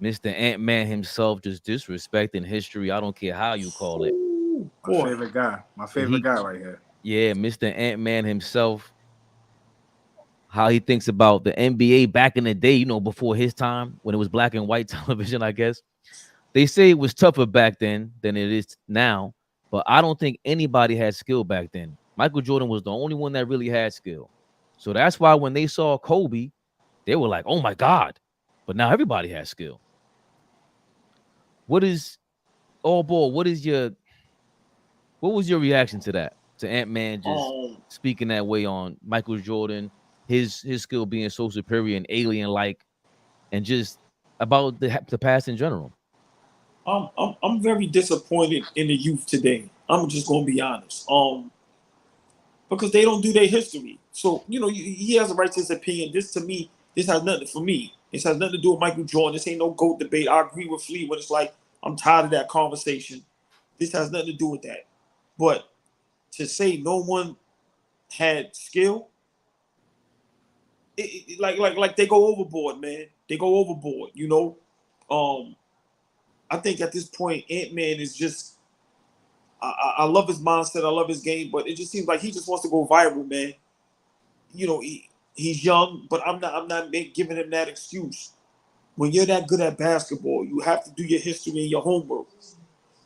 Mr. Ant-Man himself just disrespecting history. I don't care how you call it. My favorite guy. My favorite guy right here. Yeah, Mr. Ant-Man himself. How he thinks about the NBA back in the day, before his time, when it was black and white television, I guess. They say it was tougher back then than it is now, but I don't think anybody had skill back then. Michael Jordan was the only one that really had skill. So that's why when they saw Kobe, they were like, oh my God. But now everybody has skill. What is AllBall? What was your reaction to that? To Ant-Man just speaking that way on Michael Jordan, his skill being so superior and alien-like, and just about the past in general? I'm very disappointed in the youth today. I'm just gonna be honest. Because they don't do their history. So, he has a right to his opinion. This has nothing for me. This has nothing to do with Michael Jordan. This ain't no GOAT debate. I agree with Flea when it's like, I'm tired of that conversation. This has nothing to do with that. But to say no one had skill, like they go overboard, man. They go overboard, I think at this point, Ant-Man is just, I love his mindset. I love his game, but it just seems like he just wants to go viral, man. He's young, but I'm not giving him that excuse. When you're that good at basketball, you have to do your history and your homework.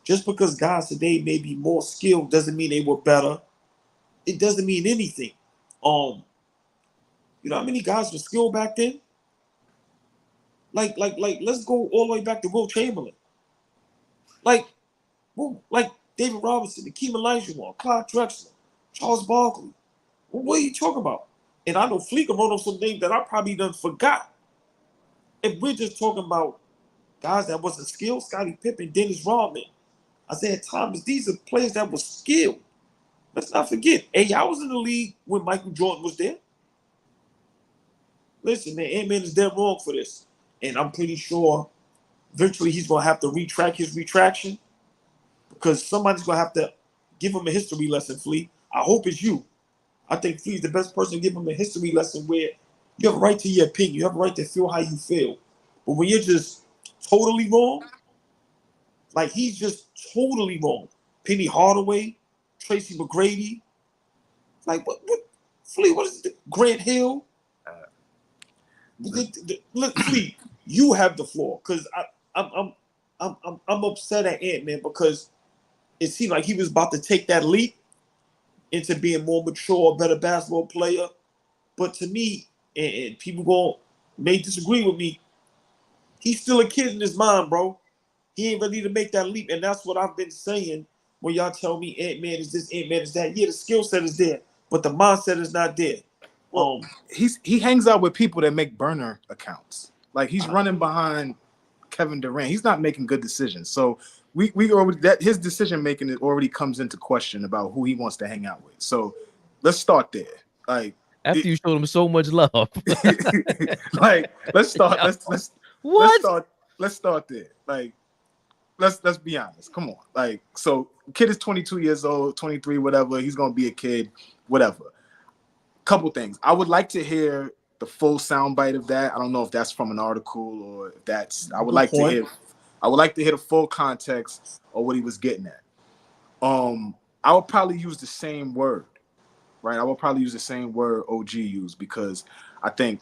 Just because guys today may be more skilled doesn't mean they were better. It doesn't mean anything. You know how many guys were skilled back then? Like, let's go all the way back to Will Chamberlain. Like David Robinson, Akeem Olajuwon, Clyde Drexler, Charles Barkley. What are you talking about? And I know Fleek wrote on some names that I probably done forgot. If we're just talking about guys that wasn't skilled, Scottie Pippen, Dennis Rodman, Isaiah Thomas, these are players that were skilled. Let's not forget, I was in the league when Michael Jordan was there. Listen, man, Ant-Man is dead wrong for this. And I'm pretty sure eventually he's going to have to retract his retraction because somebody's going to have to give him a history lesson, Flea. I hope it's you. I think Flea's the best person to give him a history lesson where you have a right to your opinion. You have a right to feel how you feel. But when you're just totally wrong, like he's just totally wrong. Penny Hardaway, Tracy McGrady, like what Flea, what is it? Grant Hill? Look, Flea, you have the floor because I'm upset at Ant-Man because it seemed like he was about to take that leap, into being more mature, a better basketball player. But to me, and people may disagree with me, he's still a kid in his mind, bro. He ain't ready to make that leap. And that's what I've been saying when y'all tell me Ant-Man is this, Ant-Man is that. Yeah, the skill set is there, but the mindset is not there. Well, he hangs out with people that make burner accounts. Like he's running behind Kevin Durant. He's not making good decisions. So we already that his decision making already comes into question about who he wants to hang out with. So let's start there. Like After you showed him so much love. like let's start. What? Let's start there. Like let's be honest. Come on. Like so, kid is 22 years old, 23, whatever. He's gonna be a kid, whatever. Couple things. I would like to hear the full soundbite of that. I don't know if that's from an article or if that's. I would like to hear the full context of what he was getting at. I would probably use the same word, right? I would probably use the same word OG used because I think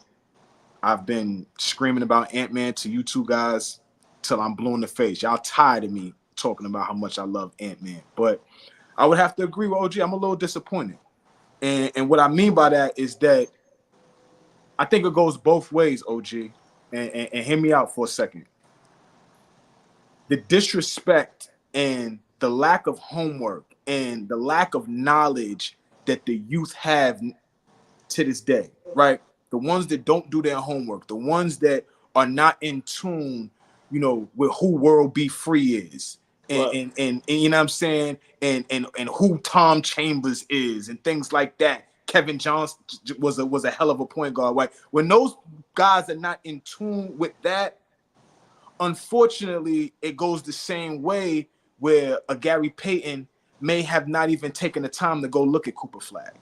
I've been screaming about Ant-Man to you two guys till I'm blue in the face. Y'all tired of me talking about how much I love Ant-Man, but I would have to agree with OG. I'm a little disappointed. And what I mean by that is that I think it goes both ways, OG. And hear me out for a second. The disrespect and the lack of homework and the lack of knowledge that the youth have to this day, right? The ones that don't do their homework, the ones that are not in tune, with who World Be Free is. And you know what I'm saying, and who Tom Chambers is, and things like that. Kevin Johnson was a hell of a point guard, right? When those guys are not in tune with that, unfortunately, it goes the same way where a Gary Payton may have not even taken the time to go look at Cooper Flag.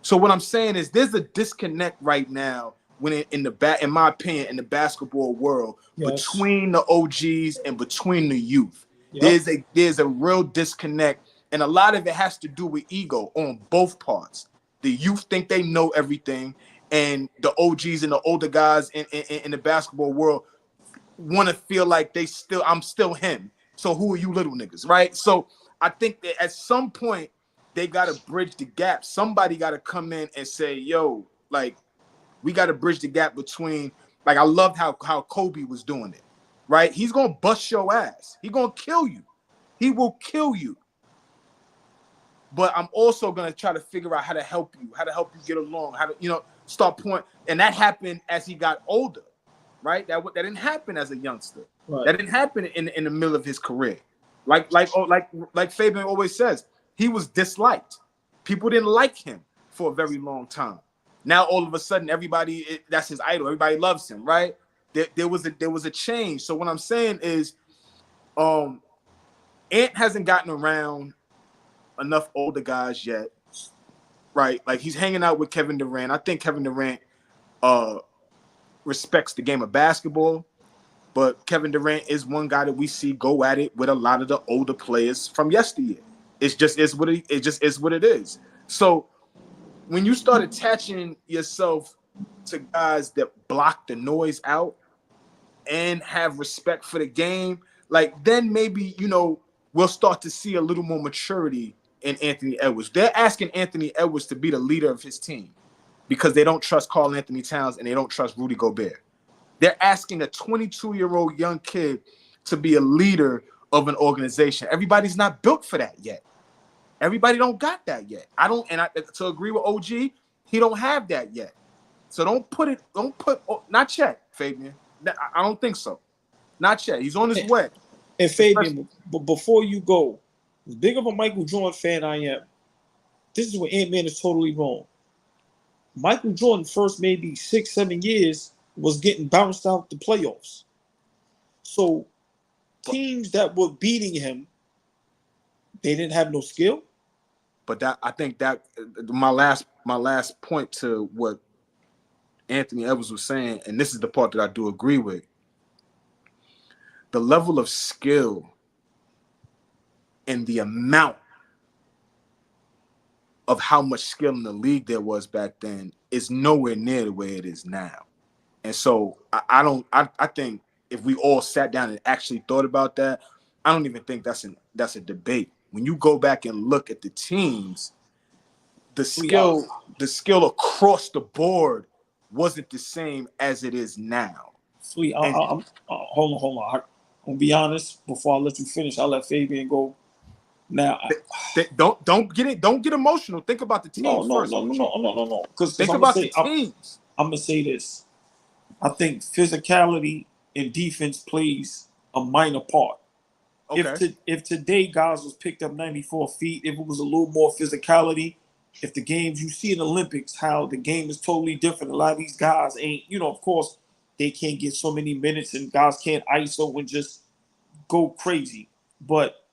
So what I'm saying is there's a disconnect right now in my opinion, in the basketball world between the OGs and between the youth. Yep. There's a real disconnect, and a lot of it has to do with ego on both parts. The youth think they know everything, and the OGs and the older guys in the basketball world want to feel like I'm still him. So who are you little niggas, right? So I think that at some point they got to bridge the gap. Somebody got to come in and say, yo, like, we got to bridge the gap between, like, I loved how Kobe was doing it, right? He's going to bust your ass. He's going to kill you. He will kill you. But I'm also going to try to figure out how to help you get along, how to, start point. And that happened as he got older, right? That didn't happen as a youngster. Right. That didn't happen in the middle of his career. Like Fabian always says, he was disliked. People didn't like him for a very long time. Now all of a sudden, everybody that's his idol. Everybody loves him, right? There was a change. So what I'm saying is, Ant hasn't gotten around enough older guys yet, right? Like he's hanging out with Kevin Durant. I think Kevin Durant respects the game of basketball, but Kevin Durant is one guy that we see go at it with a lot of the older players from yesteryear. It just is what it is. So when you start attaching yourself to guys that block the noise out and have respect for the game, like then maybe, we'll start to see a little more maturity in Anthony Edwards. They're asking Anthony Edwards to be the leader of his team because they don't trust Karl Anthony Towns and they don't trust Rudy Gobert. They're asking a 22-year-old young kid to be a leader of an organization. Everybody's not built for that yet. Everybody don't got that yet. To agree with OG, he don't have that yet. So not yet, Fabian. I don't think so. Not yet. He's on his way. And Fabian, but before you go, as big of a Michael Jordan fan I am, this is where Ant-Man is totally wrong. Michael Jordan first maybe 6-7 years was getting bounced out the playoffs. So teams that were beating him, they didn't have no skill. But I think that my last point to what Anthony Edwards was saying, and this is the part that I do agree with, the level of skill and the amount of how much skill in the league there was back then is nowhere near the way it is now. And so I think if we all sat down and actually thought about that, I don't even think that's a debate. When you go back and look at the teams the skill across the board wasn't the same as it is now. Sweet. Hold on. I'm gonna be honest. Before I let you finish, I'll let Fabian go. Now, don't get emotional. Think about the teams first. No. Because think about the teams. I'm gonna say this. I think physicality and defense plays a minor part. Okay. If today guys was picked up 94 feet, if it was a little more physicality, if the games you see in the Olympics, how the game is totally different. A lot of these guys ain't, of course, they can't get so many minutes and guys can't ISO and just go crazy. But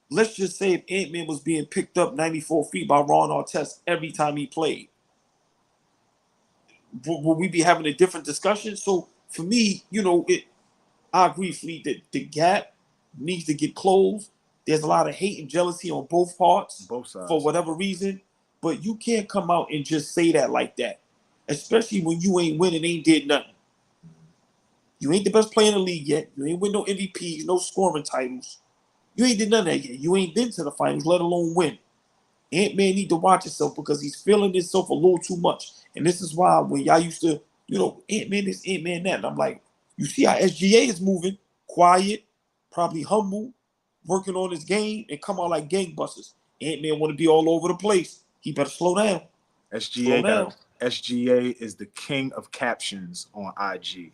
let's just say if Ant-Man was being picked up 94 feet by Ron Artest every time he played, will we be having a different discussion? So for me, I agree, Fleet, that the gap needs to get closed. There's a lot of hate and jealousy on both parts, both sides, for whatever reason. But you can't come out and just say that like that, especially when you ain't winning, ain't did nothing. You ain't the best player in the league yet. You ain't win no MVPs, no scoring titles. You ain't did none of that yet. You ain't been to the finals, let alone win. Ant-Man need to watch himself because he's feeling himself a little too much. And this is why when y'all used to, Ant-Man this, Ant-Man that. And I'm like, you see how SGA is moving, quiet, probably humble, working on his game, and come out like gangbusters. Ant-Man want to be all over the place. He better slow down. SGA is the king of captions on IG.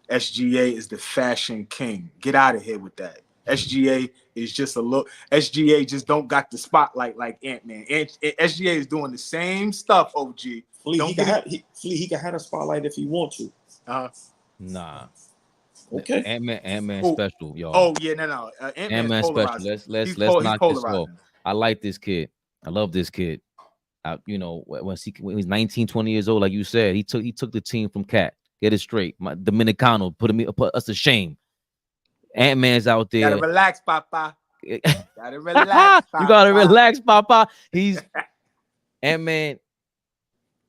SGA is the fashion king. Get out of here with that. SGA is just a look. SGA just don't got the spotlight like Ant-Man. SGA is doing the same stuff, OG. He can have a spotlight if he want to. Nah. Okay. Ant-Man special, y'all. Oh yeah, no. Ant-Man special. Let's knock this off. I like this kid. I love this kid. When he's 19, 20 years old, like you said, he took the team from Cat. Get it straight. My Dominicano put us to shame. Ant-Man's out there. Gotta relax, Papa. Gotta relax, Papa. You gotta relax, Papa. He's Ant-Man.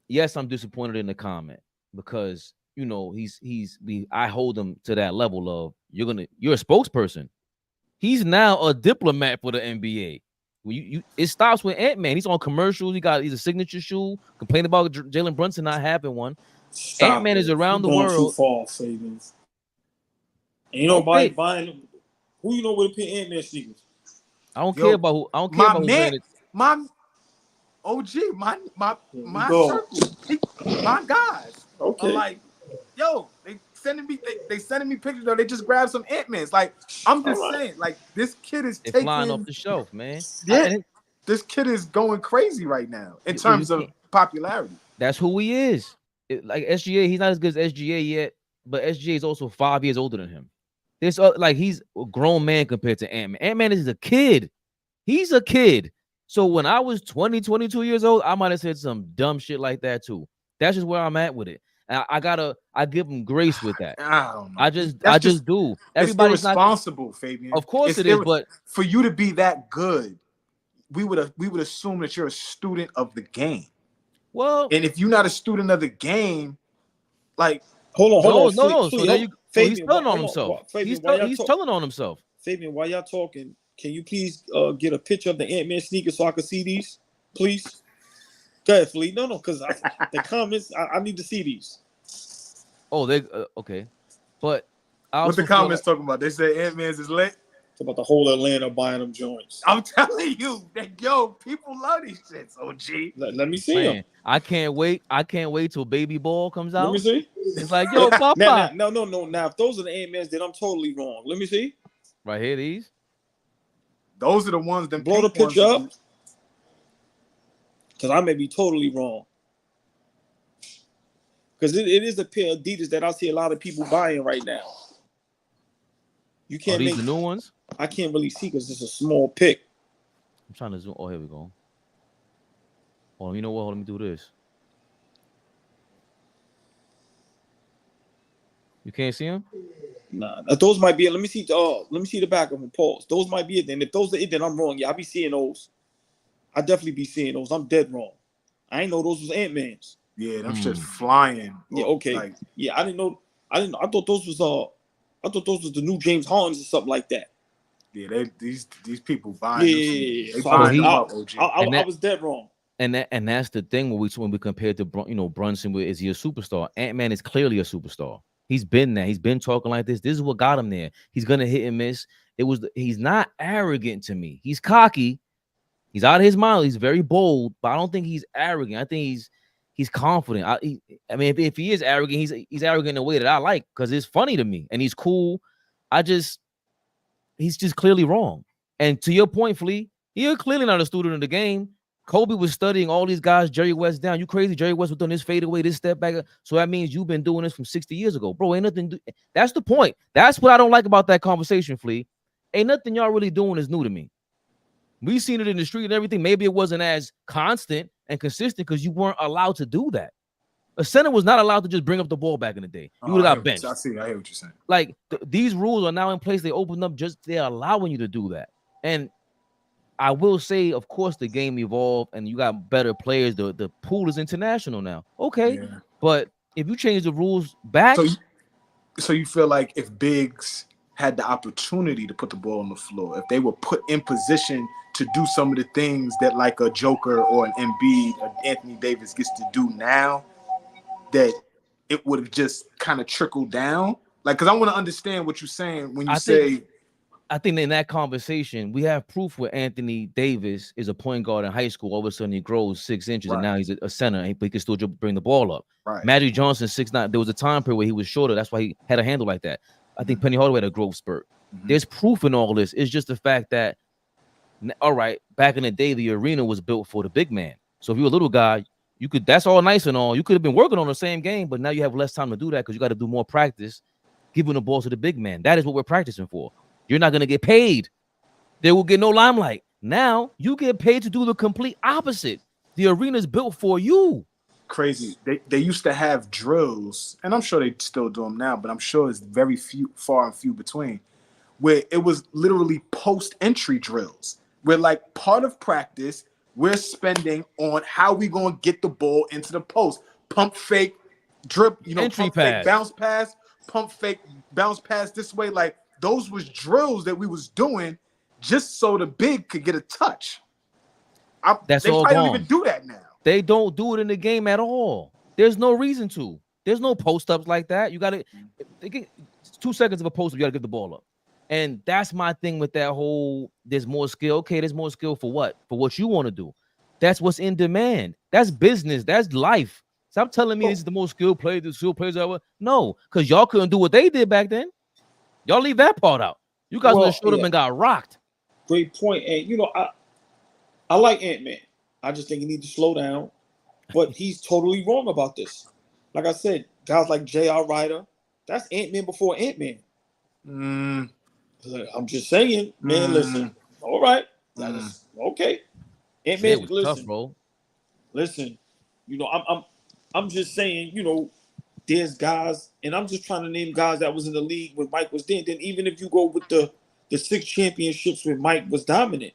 Yes, I'm disappointed in the comment because I hold him to that level of you're a spokesperson. He's now a diplomat for the NBA. It stops with Ant-Man. He's on commercials. He's a signature shoe. Complain about Jalen Brunson not having one. Ant-Man is around the world. Too far, Fabian. Ain't nobody buying. Who would pay Ant-Man sneakers? I don't care about who. I don't care about my OG, my circle, my guys. Okay. I'm like, they sending me pictures. Though they just grabbed some Ant-Mans. Like I'm just saying, like this kid is flying off the shelf, man. Yeah, this kid is going crazy right now in terms of popularity. That's who he is. Like SGA, he's not as good as SGA yet, but SGA is also 5 years older than him. He's a grown man compared to Ant-Man. Ant-Man is a kid. He's a kid. So when I was 20, 22 years old, I might have said some dumb shit like that too. That's just where I'm at with it. And I give him grace with that. I don't know. I just do. Everybody's responsible, Fabian. Of course it is, but for you to be that good, we would assume that you're a student of the game. Well, and if you're not a student of the game, like hold on. No. So there he's telling on himself. He's telling on himself. Fabian, while y'all talking, can you please get a picture of the Ant-Man sneakers so I can see these, please? Go ahead, Fleet. No, because the comments, I need to see these. Oh, they okay, but what the comments talking about? They say Ant-Man's is lit. It's about the whole Atlanta buying them joints. I'm telling you, people love these shits. OG, let me see them. I can't wait till Baby Ball comes out. Let me see. It's like, yo, Papa. No. Now, if those are the Ant-Mans, then I'm totally wrong. Let me see. Right here, these. Those are the ones that blow the picture up. Because I may be totally wrong. Because it is a pair of Adidas that I see a lot of people buying right now. You can't these the new ones? I can't really see because it's a small pic. I'm trying to zoom. Oh, here we go. Oh, you know what? Let me do this. You can't see them? Nah, those might be it. Let me see the back of them. Pause. Those might be it. Then if those are it, then I'm wrong. Yeah, I be seeing those. I definitely be seeing those. I'm dead wrong. I ain't know those was Ant-Mans. Yeah, them shit's flying. Yeah, okay. I didn't know. I thought those was the new James Hardens or something like that. Yeah, these people buying. Yeah. They buying them up, OG. I was dead wrong. And that's the thing when we compare to Brunson with, is he a superstar? Ant-Man is clearly a superstar. He's been there. He's been talking like this. This is what got him there. He's gonna hit and miss. He's not arrogant to me. He's cocky. He's out of his mind. He's very bold, but I don't think he's arrogant. I think he's confident. I mean, if he is arrogant, he's arrogant in a way that I like, because it's funny to me and he's cool. He's just clearly wrong. And to your point, Flea, you're clearly not a student of the game. Kobe was studying all these guys, Jerry West down. You crazy? Jerry West was doing this fadeaway, this step back. So that means you've been doing this from 60 years ago. Bro, ain't nothing. That's the point. That's what I don't like about that conversation, Flea. Ain't nothing y'all really doing is new to me. We've seen it in the street and everything. Maybe it wasn't as constant and consistent because you weren't allowed to do that. A center was not allowed to just bring up the ball back in the day. You would have got benched. I hear what you're saying. Like, these rules are now in place. They opened up, they're allowing you to do that. And I will say, of course, the game evolved and you got better players. The pool is international now. Okay. Yeah. But if you change the rules back. So you feel like if bigs had the opportunity to put the ball on the floor, if they were put in position to do some of the things that like a Joker or an Embiid or Anthony Davis gets to do now, that it would have just kind of trickled down? Like, because I want to understand what you're saying when you I think in that conversation, we have proof where Anthony Davis is a point guard in high school. All of a sudden, he grows 6 inches, and now he's a center, but he can still bring the ball up. Right. Magic Johnson, 6'9". There was a time period where he was shorter. That's why he had a handle like that. I think Penny Hardaway had a growth spurt. There's proof in all this. It's just the fact that, all right, back in the day, the arena was built for the big man. So if you're a little guy, you could. That's all nice and all. You could have been working on the same game, but now you have less time to do that because you got to do more practice, giving the ball to the big man. That is what we're practicing for. You're not going to get paid. They will get no limelight. Now you get paid to do the complete opposite. The arena is built for you. Crazy. They used to have drills, and I'm sure they still do them now, but I'm sure it's very far and few between, where it was literally post-entry drills, where like part of practice we're spending on how we going to get the ball into the post. Pump fake, drip, entry pump pass. Fake, bounce pass, pump fake, bounce pass this way. Like, those was drills that we was doing just so the big could get a touch. They probably don't even do that now. They don't do it in the game at all. There's no reason to. There's no post-ups like that. You got to 2 seconds of a post-up, you got to give the ball up. And that's my thing with that whole, there's more skill. Okay, there's more skill for what? For what you want to do. That's what's in demand. That's business. That's life. Stop telling me this is the most skilled player, the skilled players ever. No, because y'all couldn't do what they did back then. Y'all leave that part out. You guys would have showed up and got rocked. Great point. And, I like Ant-Man. I just think he needs to slow down. But he's totally wrong about this. Like I said, guys like J.R. Ryder, that's Ant-Man before Ant-Man. I'm just saying, man, listen. All right. Okay. Ant-Man, listen. Tough, bro. Listen, I'm just saying, there's guys, and I'm just trying to name guys that was in the league when Mike was there. Then even if you go with the 6 championships when Mike was dominant.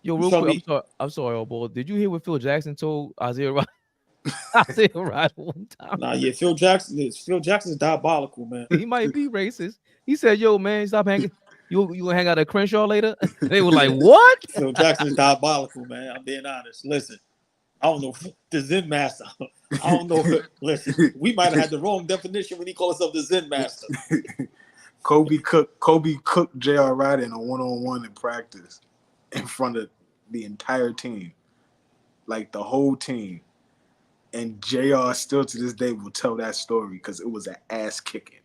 Yo, real quick, I'm sorry, AllBall. Did you hear what Phil Jackson told Isaiah Ryder? Isaiah Ryder one time. Nah, yeah, Phil Jackson's diabolical, man. He might be racist. He said, "Yo, man, stop hanging. You gonna hang out at Crenshaw later?" They were like, "What?" Phil Jackson's diabolical, man. I'm being honest. Listen, I don't know the Zen Master. I don't know. Listen, we might have had the wrong definition when he called himself the Zen Master. Kobe cooked J.R. Ryder in a one-on-one in practice in front of the entire team, like the whole team. And JR still to this day will tell that story because it was an ass kicking.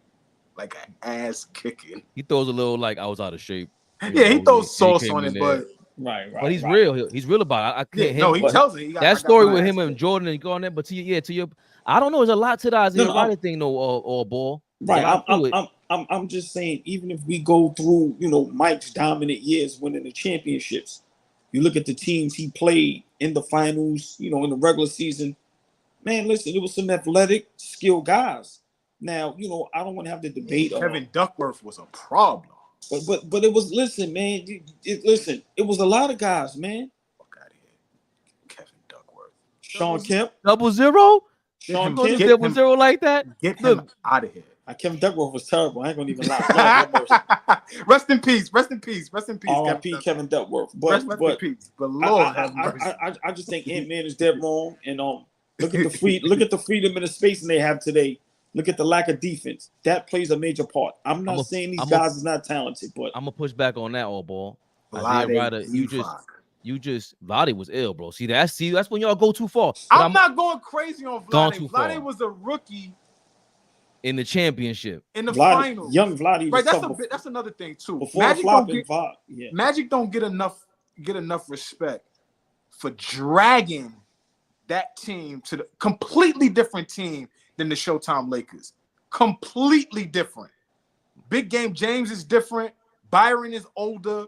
Like an ass kicking. He throws a little like I was out of shape. He throws sauce on it, but right. But he's real. He's real about it. I can't. Yeah, no, he tells it. That story with him and Jordan and going there. But to your, I don't know. There's a lot to the Isaiah Ryder thing, though. AllBall. Right. I'm just saying. Even if we go through, Mike's dominant years, winning the championships, you look at the teams he played in the finals. In the regular season. Man, listen, it was some athletic, skilled guys. Now, I don't want to have the debate. Kevin Duckworth was a problem. But it was, listen, man. Listen, it was a lot of guys, man. Fuck out of here. Kevin Duckworth. Sean Kemp. 0-0? Sean Kemp. Kemp. 0-0 like that? Get him out of here. Kevin Duckworth was terrible. I ain't gonna even lie. Lord have mercy. Rest in peace. Rest in peace. Rest in peace. R.I.P. Kevin Duckworth. Rest in peace. But Lord have mercy. I just think Ant-Man is dead wrong. And look at the freedom and the spacing they have today. Look at the lack of defense. That plays a major part. I'm not saying these guys is not talented, but I'm gonna push back on that, AllBall. Vlade was ill, bro. See, that's when y'all go too far. I'm not going crazy on Vlade. Vlade was a rookie in the championship, in the finals. Young Vlade, right? That's another thing too. Magic don't get enough respect for dragging that team to the completely different team than the Showtime Lakers. Completely different. Big Game James is different. Byron is older.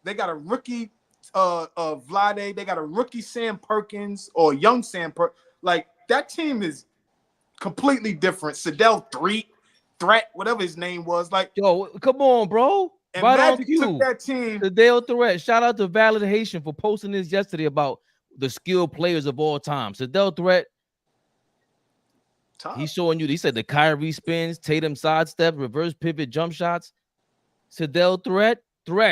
They got a rookie Vlade. They got a rookie Sam Perkins or young Sam Perkins. Like, that team is completely different. Sedell Threat, whatever his name was. Like, yo, come on, bro. And right Magic took that team. Sedell Threat. Shout out to Validation for posting this yesterday about the skilled players of all time. Sedell Threat. Tough. He's showing you. He said the Kyrie spins, Tatum sidestep, reverse pivot, jump shots. Sedell threats.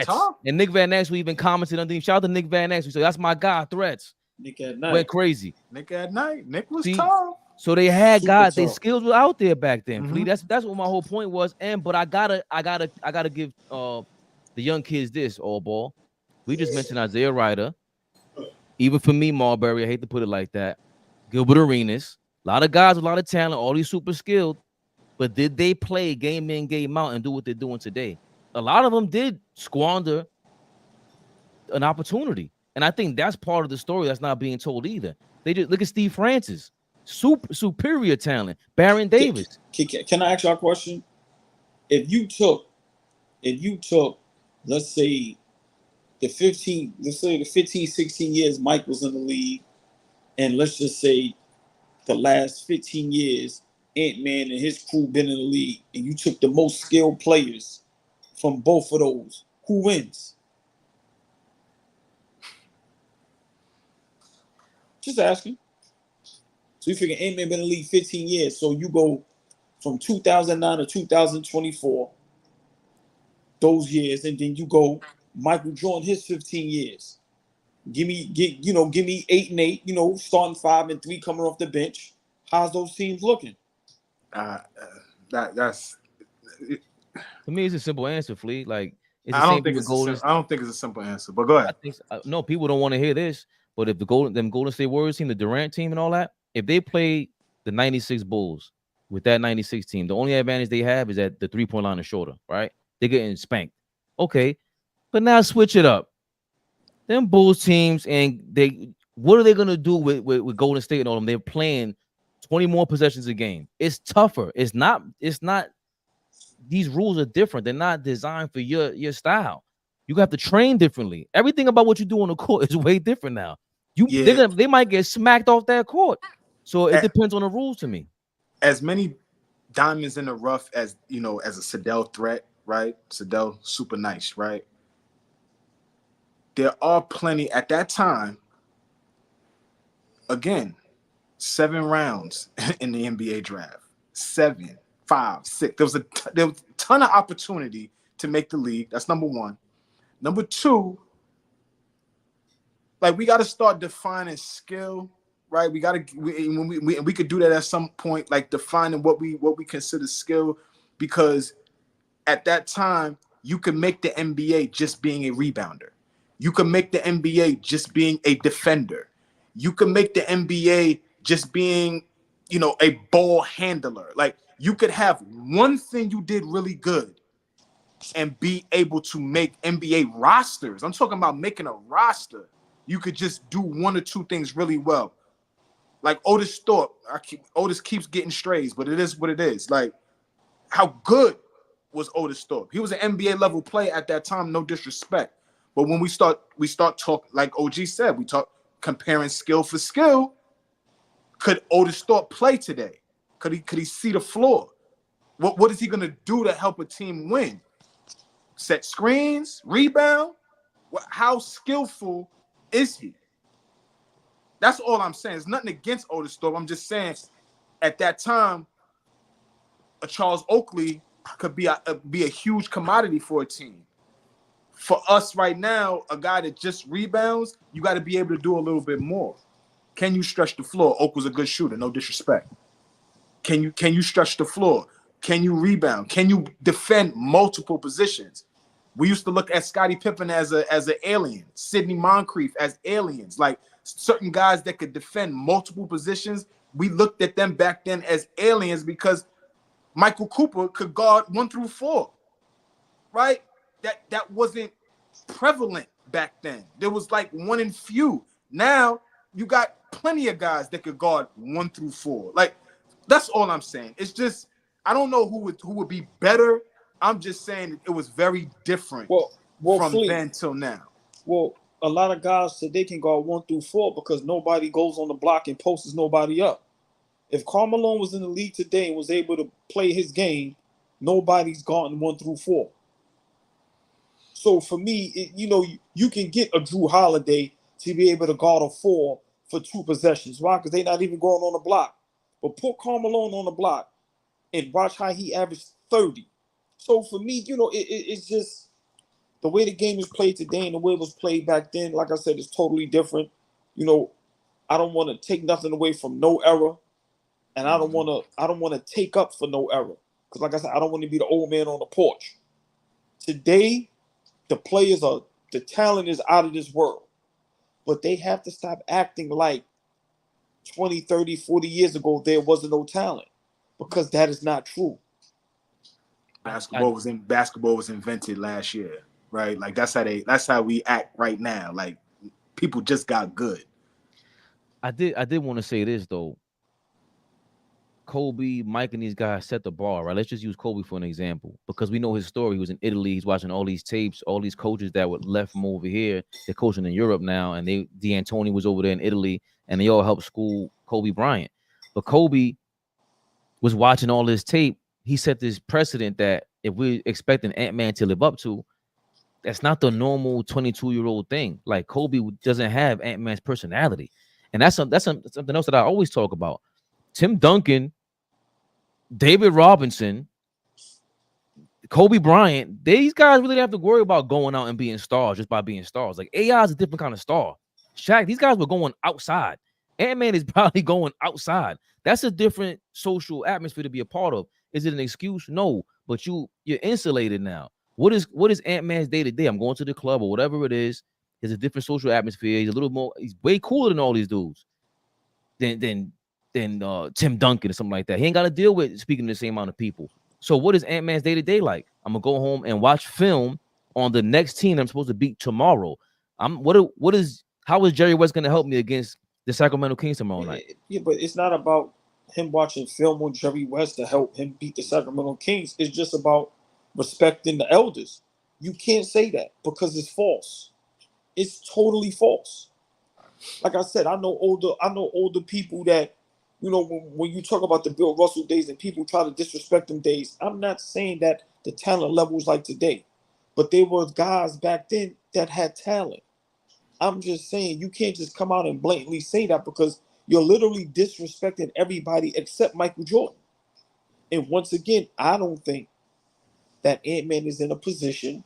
Tough. And Nick Van Ness, we even commented underneath. Shout out to Nick Van Ness. We said that's my guy. Threats. Nick at night went crazy. Nick at night. Nick was tough. So they had guys. Their skills were out there back then. Mm-hmm. That's what my whole point was. But I gotta give the young kids this, AllBall. We just mentioned Isaiah Ryder. Even for me, Marbury. I hate to put it like that. Gilbert Arenas. A lot of guys with a lot of talent, all these super skilled, but did they play game in, game out and do what they're doing today? A lot of them did squander an opportunity. And I think that's part of the story that's not being told either. They just look at Steve Francis, superior talent. Baron Davis. Can I ask you a question? If you took, let's say the 15, 16 years Mike was in the league, and let's just say the last 15 years, Ant-Man and his crew been in the league, and you took the most skilled players from both of those, who wins? Just asking. So you figure Ant-Man been in the league 15 years, so you go from 2009 to 2024, those years, and then you go Michael Jordan, his 15 years. Give me 8 and 8, starting 5 and 3 coming off the bench. How's those teams looking? That's for me. It's a simple answer, Flea. Like, I don't think it's a simple answer. But go ahead. No, people don't want to hear this. But if the Golden State Warriors team, the Durant team, and all that, if they play the '96 Bulls with that '96 team, the only advantage they have is that the 3-point line is shorter, right? They're getting spanked. Okay, but now switch it up. Them Bulls teams, and what are they gonna do with Golden State and all them? They're playing 20 more possessions a game. It's tougher. It's not. These rules are different. They're not designed for your style. You have to train differently. Everything about what you do on the court is way different now. They might get smacked off that court. So it depends on the rules to me. As many diamonds in the rough as as a Sedell Threat, right? Sedell super nice, right? There are plenty at that time. Again, 7 rounds in the NBA draft. 7, 5, 6. There was a ton of opportunity to make the league. That's number one. Number two, like, we got to start defining skill, right? We could do that at some point, like defining what we consider skill, because at that time you can make the NBA just being a rebounder. You can make the NBA just being a defender. You can make the NBA just being, a ball handler. Like, you could have one thing you did really good and be able to make NBA rosters. I'm talking about making a roster. You could just do 1 or 2 things really well. Like Otis Thorpe. Otis keeps getting strays, but it is what it is. Like, how good was Otis Thorpe? He was an NBA level player at that time, no disrespect. But when we start talking, like OG said, we talk comparing skill for skill. Could Otis Thorpe play today? Could he see the floor? What is he gonna do to help a team win? Set screens, rebound? How skillful is he? That's all I'm saying. It's nothing against Otis Thorpe. I'm just saying, at that time, a Charles Oakley could be a huge commodity for a team. For us right now, a guy that just rebounds, you got to be able to do a little bit more. Can you stretch the floor? Oak was a good shooter, no disrespect. Can you stretch the floor? Can you rebound? Can you defend multiple positions? We used to look at Scottie Pippen as an alien, Sidney Moncrief as aliens, like certain guys that could defend multiple positions. We looked at them back then as aliens because Michael Cooper could guard 1 through 4, right? That wasn't prevalent back then. There was like one in few. Now you got plenty of guys that could guard 1 through 4. Like, that's all I'm saying. It's just, I don't know who would be better. I'm just saying it was very different from then till now. Well, a lot of guys said they can guard 1 through 4 because nobody goes on the block and posts nobody up. If Karl Malone was in the league today and was able to play his game, nobody's guarding 1 through 4. So for me, you can get a Drew Holiday to be able to guard a 4 for 2 possessions. Why? Because they're not even going on the block. But put Karl Malone on the block and watch how he averaged 30. So for me, it's just the way the game is played today and the way it was played back then. Like I said, it's totally different. I don't want to take nothing away from no era, and I don't want to take up for no era. Because like I said, I don't want to be the old man on the porch. Today, the talent is out of this world. But they have to stop acting like 20, 30, 40 years ago there wasn't no talent. Because that is not true. Basketball was invented last year, right? Like that's how we act right now. Like people just got good. I did want to say this though. Kobe, Mike, and these guys set the bar, right? Let's just use Kobe for an example because we know his story. He was in Italy. He's watching all these tapes, all these coaches that were left from over here. They're coaching in Europe now, and D'Antoni was over there in Italy, and they all helped school Kobe Bryant. But Kobe was watching all this tape. He set this precedent that if we're expecting Ant-Man to live up to, that's not the normal 22-year-old thing. Like Kobe doesn't have Ant-Man's personality, and that's something else that I always talk about. Tim Duncan, David Robinson, Kobe Bryant, these guys really don't have to worry about going out and being stars just by being stars. Like AI is a different kind of star. Shaq, these guys were going outside. Ant-Man is probably going outside. That's a different social atmosphere to be a part of. Is it an excuse? No, but you're insulated now. What is Ant-Man's day to day? I'm going to the club or whatever it is. There's a different social atmosphere. He's way cooler than all these dudes than Tim Duncan or something like that. He ain't got to deal with speaking to the same amount of people. So what is Ant-Man's day to day like? I'm gonna go home and watch film on the next team I'm supposed to beat tomorrow. How is Jerry West gonna help me against the Sacramento Kings tomorrow night? Yeah, but it's not about him watching film on Jerry West to help him beat the Sacramento Kings. It's just about respecting the elders. You can't say that because it's false. It's totally false. Like I said, I know older people that, when you talk about the Bill Russell days and people try to disrespect them days, I'm not saying that the talent level is like today, but there were guys back then that had talent. I'm just saying you can't just come out and blatantly say that because you're literally disrespecting everybody except Michael Jordan. And once again, I don't think that Ant-Man is in a position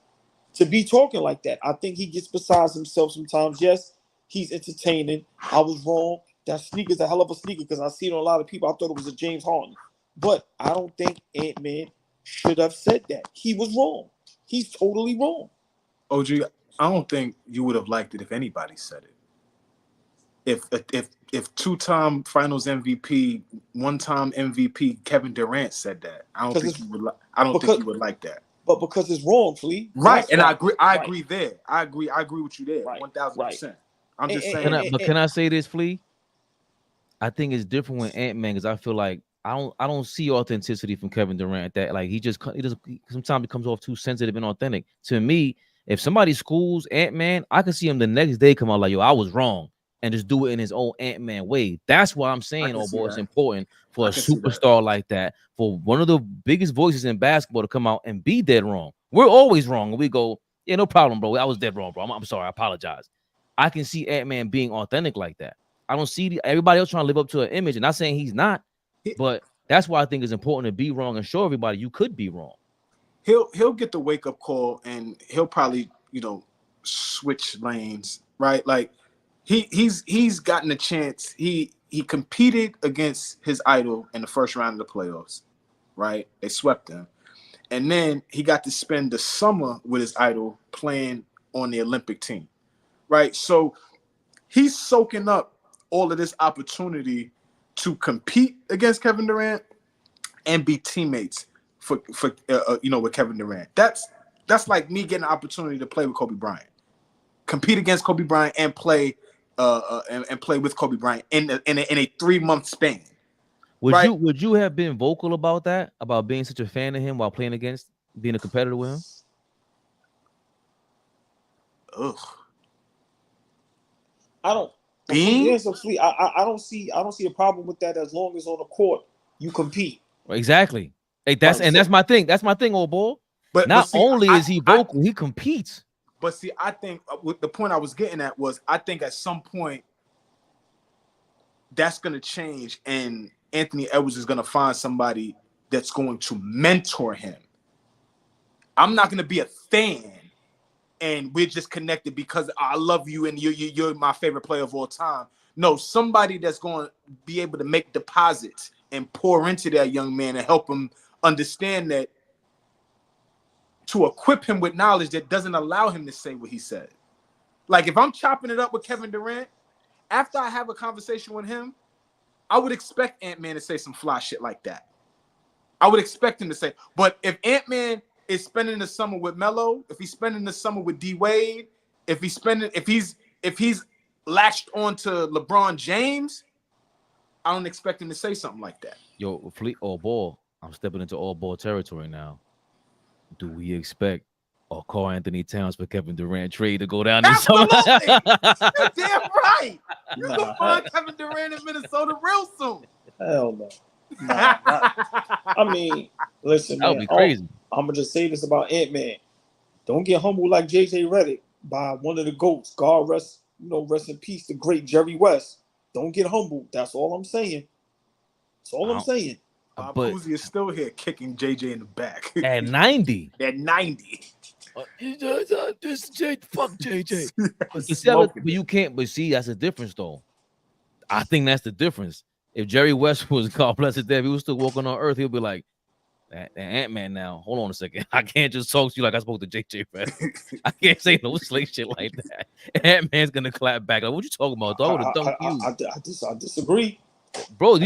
to be talking like that. I think he gets beside himself sometimes. Yes, he's entertaining. I was wrong. That sneaker's a hell of a sneaker because I see it on a lot of people. I thought it was a James Harden. But I don't think Ant-Man should have said that. He was wrong. He's totally wrong. OG, I don't think you would have liked it if anybody said it. If two-time Finals MVP, one-time MVP Kevin Durant said that, I don't think you would like that. But because it's wrong, Flea. Right, and I agree there. I agree with you there, 1,000%. I'm just saying. But can I say this, Flea? I think it's different with Ant-Man because I feel like I don't see authenticity from Kevin Durant. That like he sometimes comes off too sensitive and authentic. To me, if somebody schools Ant-Man, I can see him the next day come out like, yo, I was wrong, and just do it in his own Ant-Man way. That's why I'm saying, it's important for a superstar like that, for one of the biggest voices in basketball to come out and be dead wrong. We're always wrong, and we go, yeah, no problem, bro. I was dead wrong, bro. I'm sorry. I apologize. I can see Ant-Man being authentic like that. I don't see everybody else trying to live up to an image, and not saying he's not, but That's why I think it's important to be wrong and show everybody you could be wrong. He'll get the wake up call, and he'll probably switch lanes, right? Like he's gotten a chance. He competed against his idol in the first round of the playoffs, right? They swept him, and then he got to spend the summer with his idol playing on the Olympic team, right? So he's soaking up all of this opportunity to compete against Kevin Durant and be teammates for with Kevin Durant. That's like me getting an opportunity to play with Kobe Bryant, compete against Kobe Bryant, and play and play with Kobe Bryant in a 3-month span. Would you have been vocal about that, about being such a fan of him while playing against, being a competitor with him? Ugh. I don't. I don't see a problem with that as long as on the court you compete. Exactly. Hey, that's my thing. That's my thing, old boy. But not only is he vocal, he competes. But see, I think the point I was getting at was, I think at some point that's going to change, and Anthony Edwards is going to find somebody that's going to mentor him. I'm not going to be a fan, and we're just connected because I love you and you're my favorite player of all time. No, somebody that's going to be able to make deposits and pour into that young man and help him understand that, to equip him with knowledge that doesn't allow him to say what he said. Like, if I'm chopping it up with Kevin Durant, after I have a conversation with him, I would expect Ant-Man to say some fly shit like that. I would expect him to say, but if Ant-Man is spending the summer with Melo, if he's spending the summer with D-Wade, if he's latched onto LeBron James, I don't expect him to say something like that. Yo, Fleet or ball, I'm stepping into all ball territory now. Do we expect a Karl Anthony Towns for Kevin Durant trade to go down this summer? You're damn right. You're gonna find Kevin Durant in Minnesota real soon. Hell no. I mean, listen, that would be crazy. I'm gonna just say this about Ant-Man. Don't get humbled like JJ Redick by one of the GOATs. God rest in peace, the great Jerry West. Don't get humbled. That's all I'm saying. That's all I'm saying. Bob Cousy is still here kicking JJ in the back. At 90. At 90. This fuck JJ. But you can't, but see, that's the difference though. I think that's the difference. If Jerry West was, God bless his death, he was still walking on earth, he'll be like, that Ant-Man now. Hold on a second. I can't just talk to you like I spoke to JJ Redick. I can't say no slick shit like that. Ant-Man's gonna clap back. Like, what you talking about, dog? I would have dunked you. I disagree. Bro, I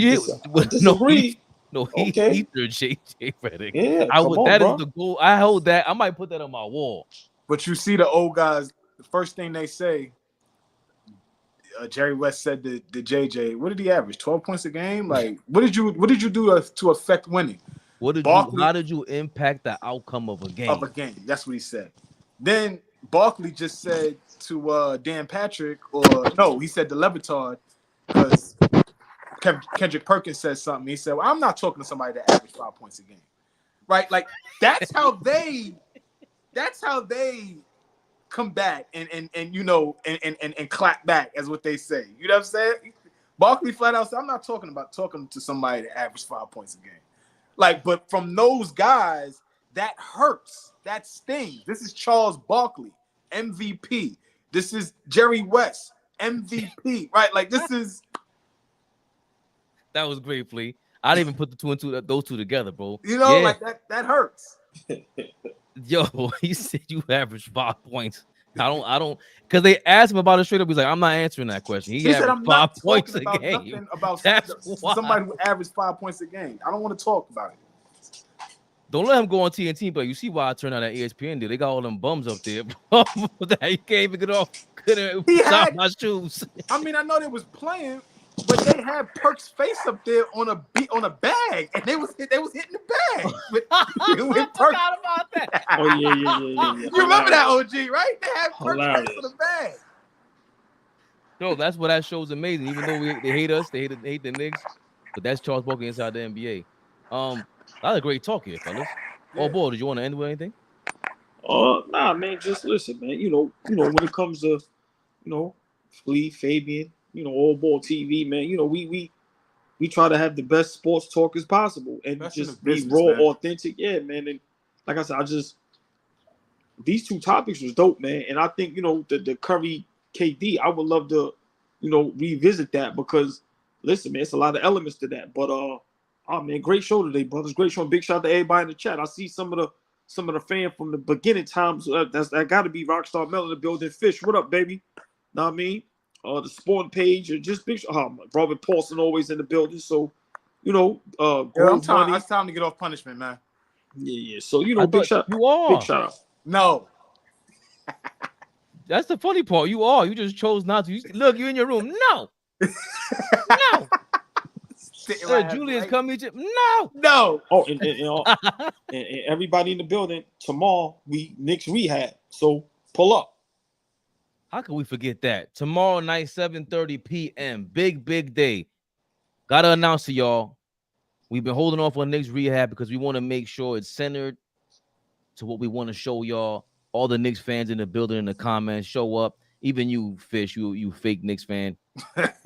disagree. No, he okay. JJ Redick. Yeah, is the goal. I hold that. I might put that on my wall. But you see the old guys, the first thing they say, Jerry West said to JJ, what did he average? 12 points a game? Like, what did you do to affect winning? How did you impact the outcome of a game? That's what he said. Then Barkley just said to Dan Patrick, he said to Levitard, because Kendrick Perkins said something. He said, well, I'm not talking to somebody that averaged 5 points a game. Right? Like, that's how they combat and clap back, as what they say. You know what I'm saying? Barkley flat out said, I'm not talking to somebody that averaged 5 points a game. Like, but from those guys, that hurts. That stings. This is Charles Barkley, MVP. This is Jerry West, MVP. Right? Like, this is. That was great, Flea. I didn't even put those two together, bro. Like that hurts. Yo, he said you averaged 5 points. I don't, because they asked him about it straight up. He's like, I'm not answering that question. He said, I'm 5 points a game. About somebody who averaged 5 points a game. I don't want to talk about it. Don't let him go on TNT, but you see why I turned out that ESPN did. They got all them bums up there. You can't even get off. Couldn't stop my shoes. I mean, I know they was playing, but they had Perk's face up there on a bag, and they was hitting the bag. I forgot about that. Oh yeah. You remember that, OG, right? They had Perk's face on the bag. No, that's what that show's amazing. Even though they hate us, they hate the Knicks, but that's Charles Barkley inside the NBA. That was a great talk here, fellas. Yeah. Oh boy, did you want to end with anything? Nah, man. Just listen, man. When it comes to, Flea, Fabian, AllBall TV, man. we try to have the best sports talk as possible and That's in just the be business, raw, man. authentic. Yeah, man. And like I said, these two topics was dope, man. And I think, the Curry KD, I would love to, revisit that because listen, man, it's a lot of elements to that. But oh man, great show today, brothers. Great show. Big shout out to everybody in the chat. I see some of the fans from the beginning times. That got to be Rockstar Mel in the building. Fish, what up, baby? Know what I mean? The Spawn page or just big. Robert Paulson always in the building. So, Yeah, Grove Money. it's time to get off punishment, man. Yeah. So I big thought shout. you are. Big shout out. No. That's the funny part. You are. You just chose not to. Look, you in your room. No. No. Sir, Julius, right. come meet you. No. No. Oh, and everybody in the building. Tomorrow we Knicks Rehab. So pull up. How can we forget that? Tomorrow night, 7:30 p.m. Big day. Gotta announce to y'all. We've been holding off on Knicks Rehab because we want to make sure it's centered to what we want to show y'all. All the Knicks fans in the building in the comments show up. Even you, Fish, you fake Knicks fan.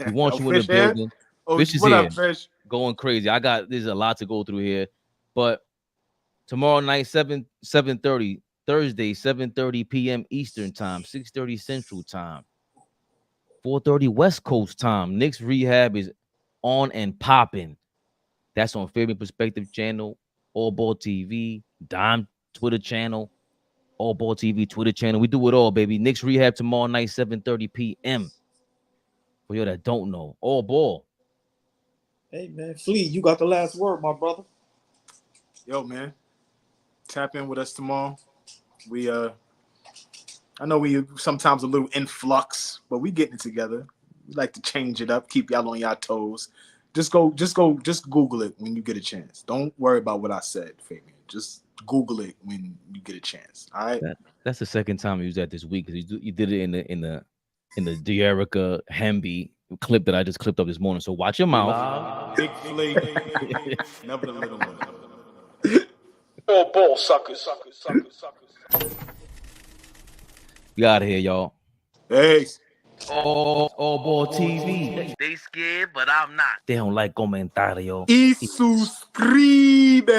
We want you in the building. Oh, Fish is what here. up, Fish? Going crazy. There's a lot to go through here. But tomorrow night, 7:30, Thursday, 7:30 p.m. Eastern time, 6:30 Central time, 4:30 West Coast time. Knicks Rehab is on and popping. That's on Fabian Perspective channel, AllBall TV, Dime Twitter channel, AllBall TV Twitter channel. We do it all, baby. Knicks Rehab tomorrow night, 7:30 p.m. For you that don't know, AllBall. Hey man, Flea, you got the last word, my brother. Yo, man. Tap in with us tomorrow. I know we sometimes a little influx, but we getting it together. We like to change it up, keep y'all on y'all toes. Just Google it when you get a chance. Don't worry about what I said, Fabian. Just Google it when you get a chance. All right. That's the second time you used that this week because you did it in the De'Erica Hemby clip that I just clipped up this morning. So watch your mouth. Big flake. Never the little one. All ball suckers. We out of here, y'all. Hey. AllBall TV. They scared, but I'm not. They don't like comentario. Y suscribe.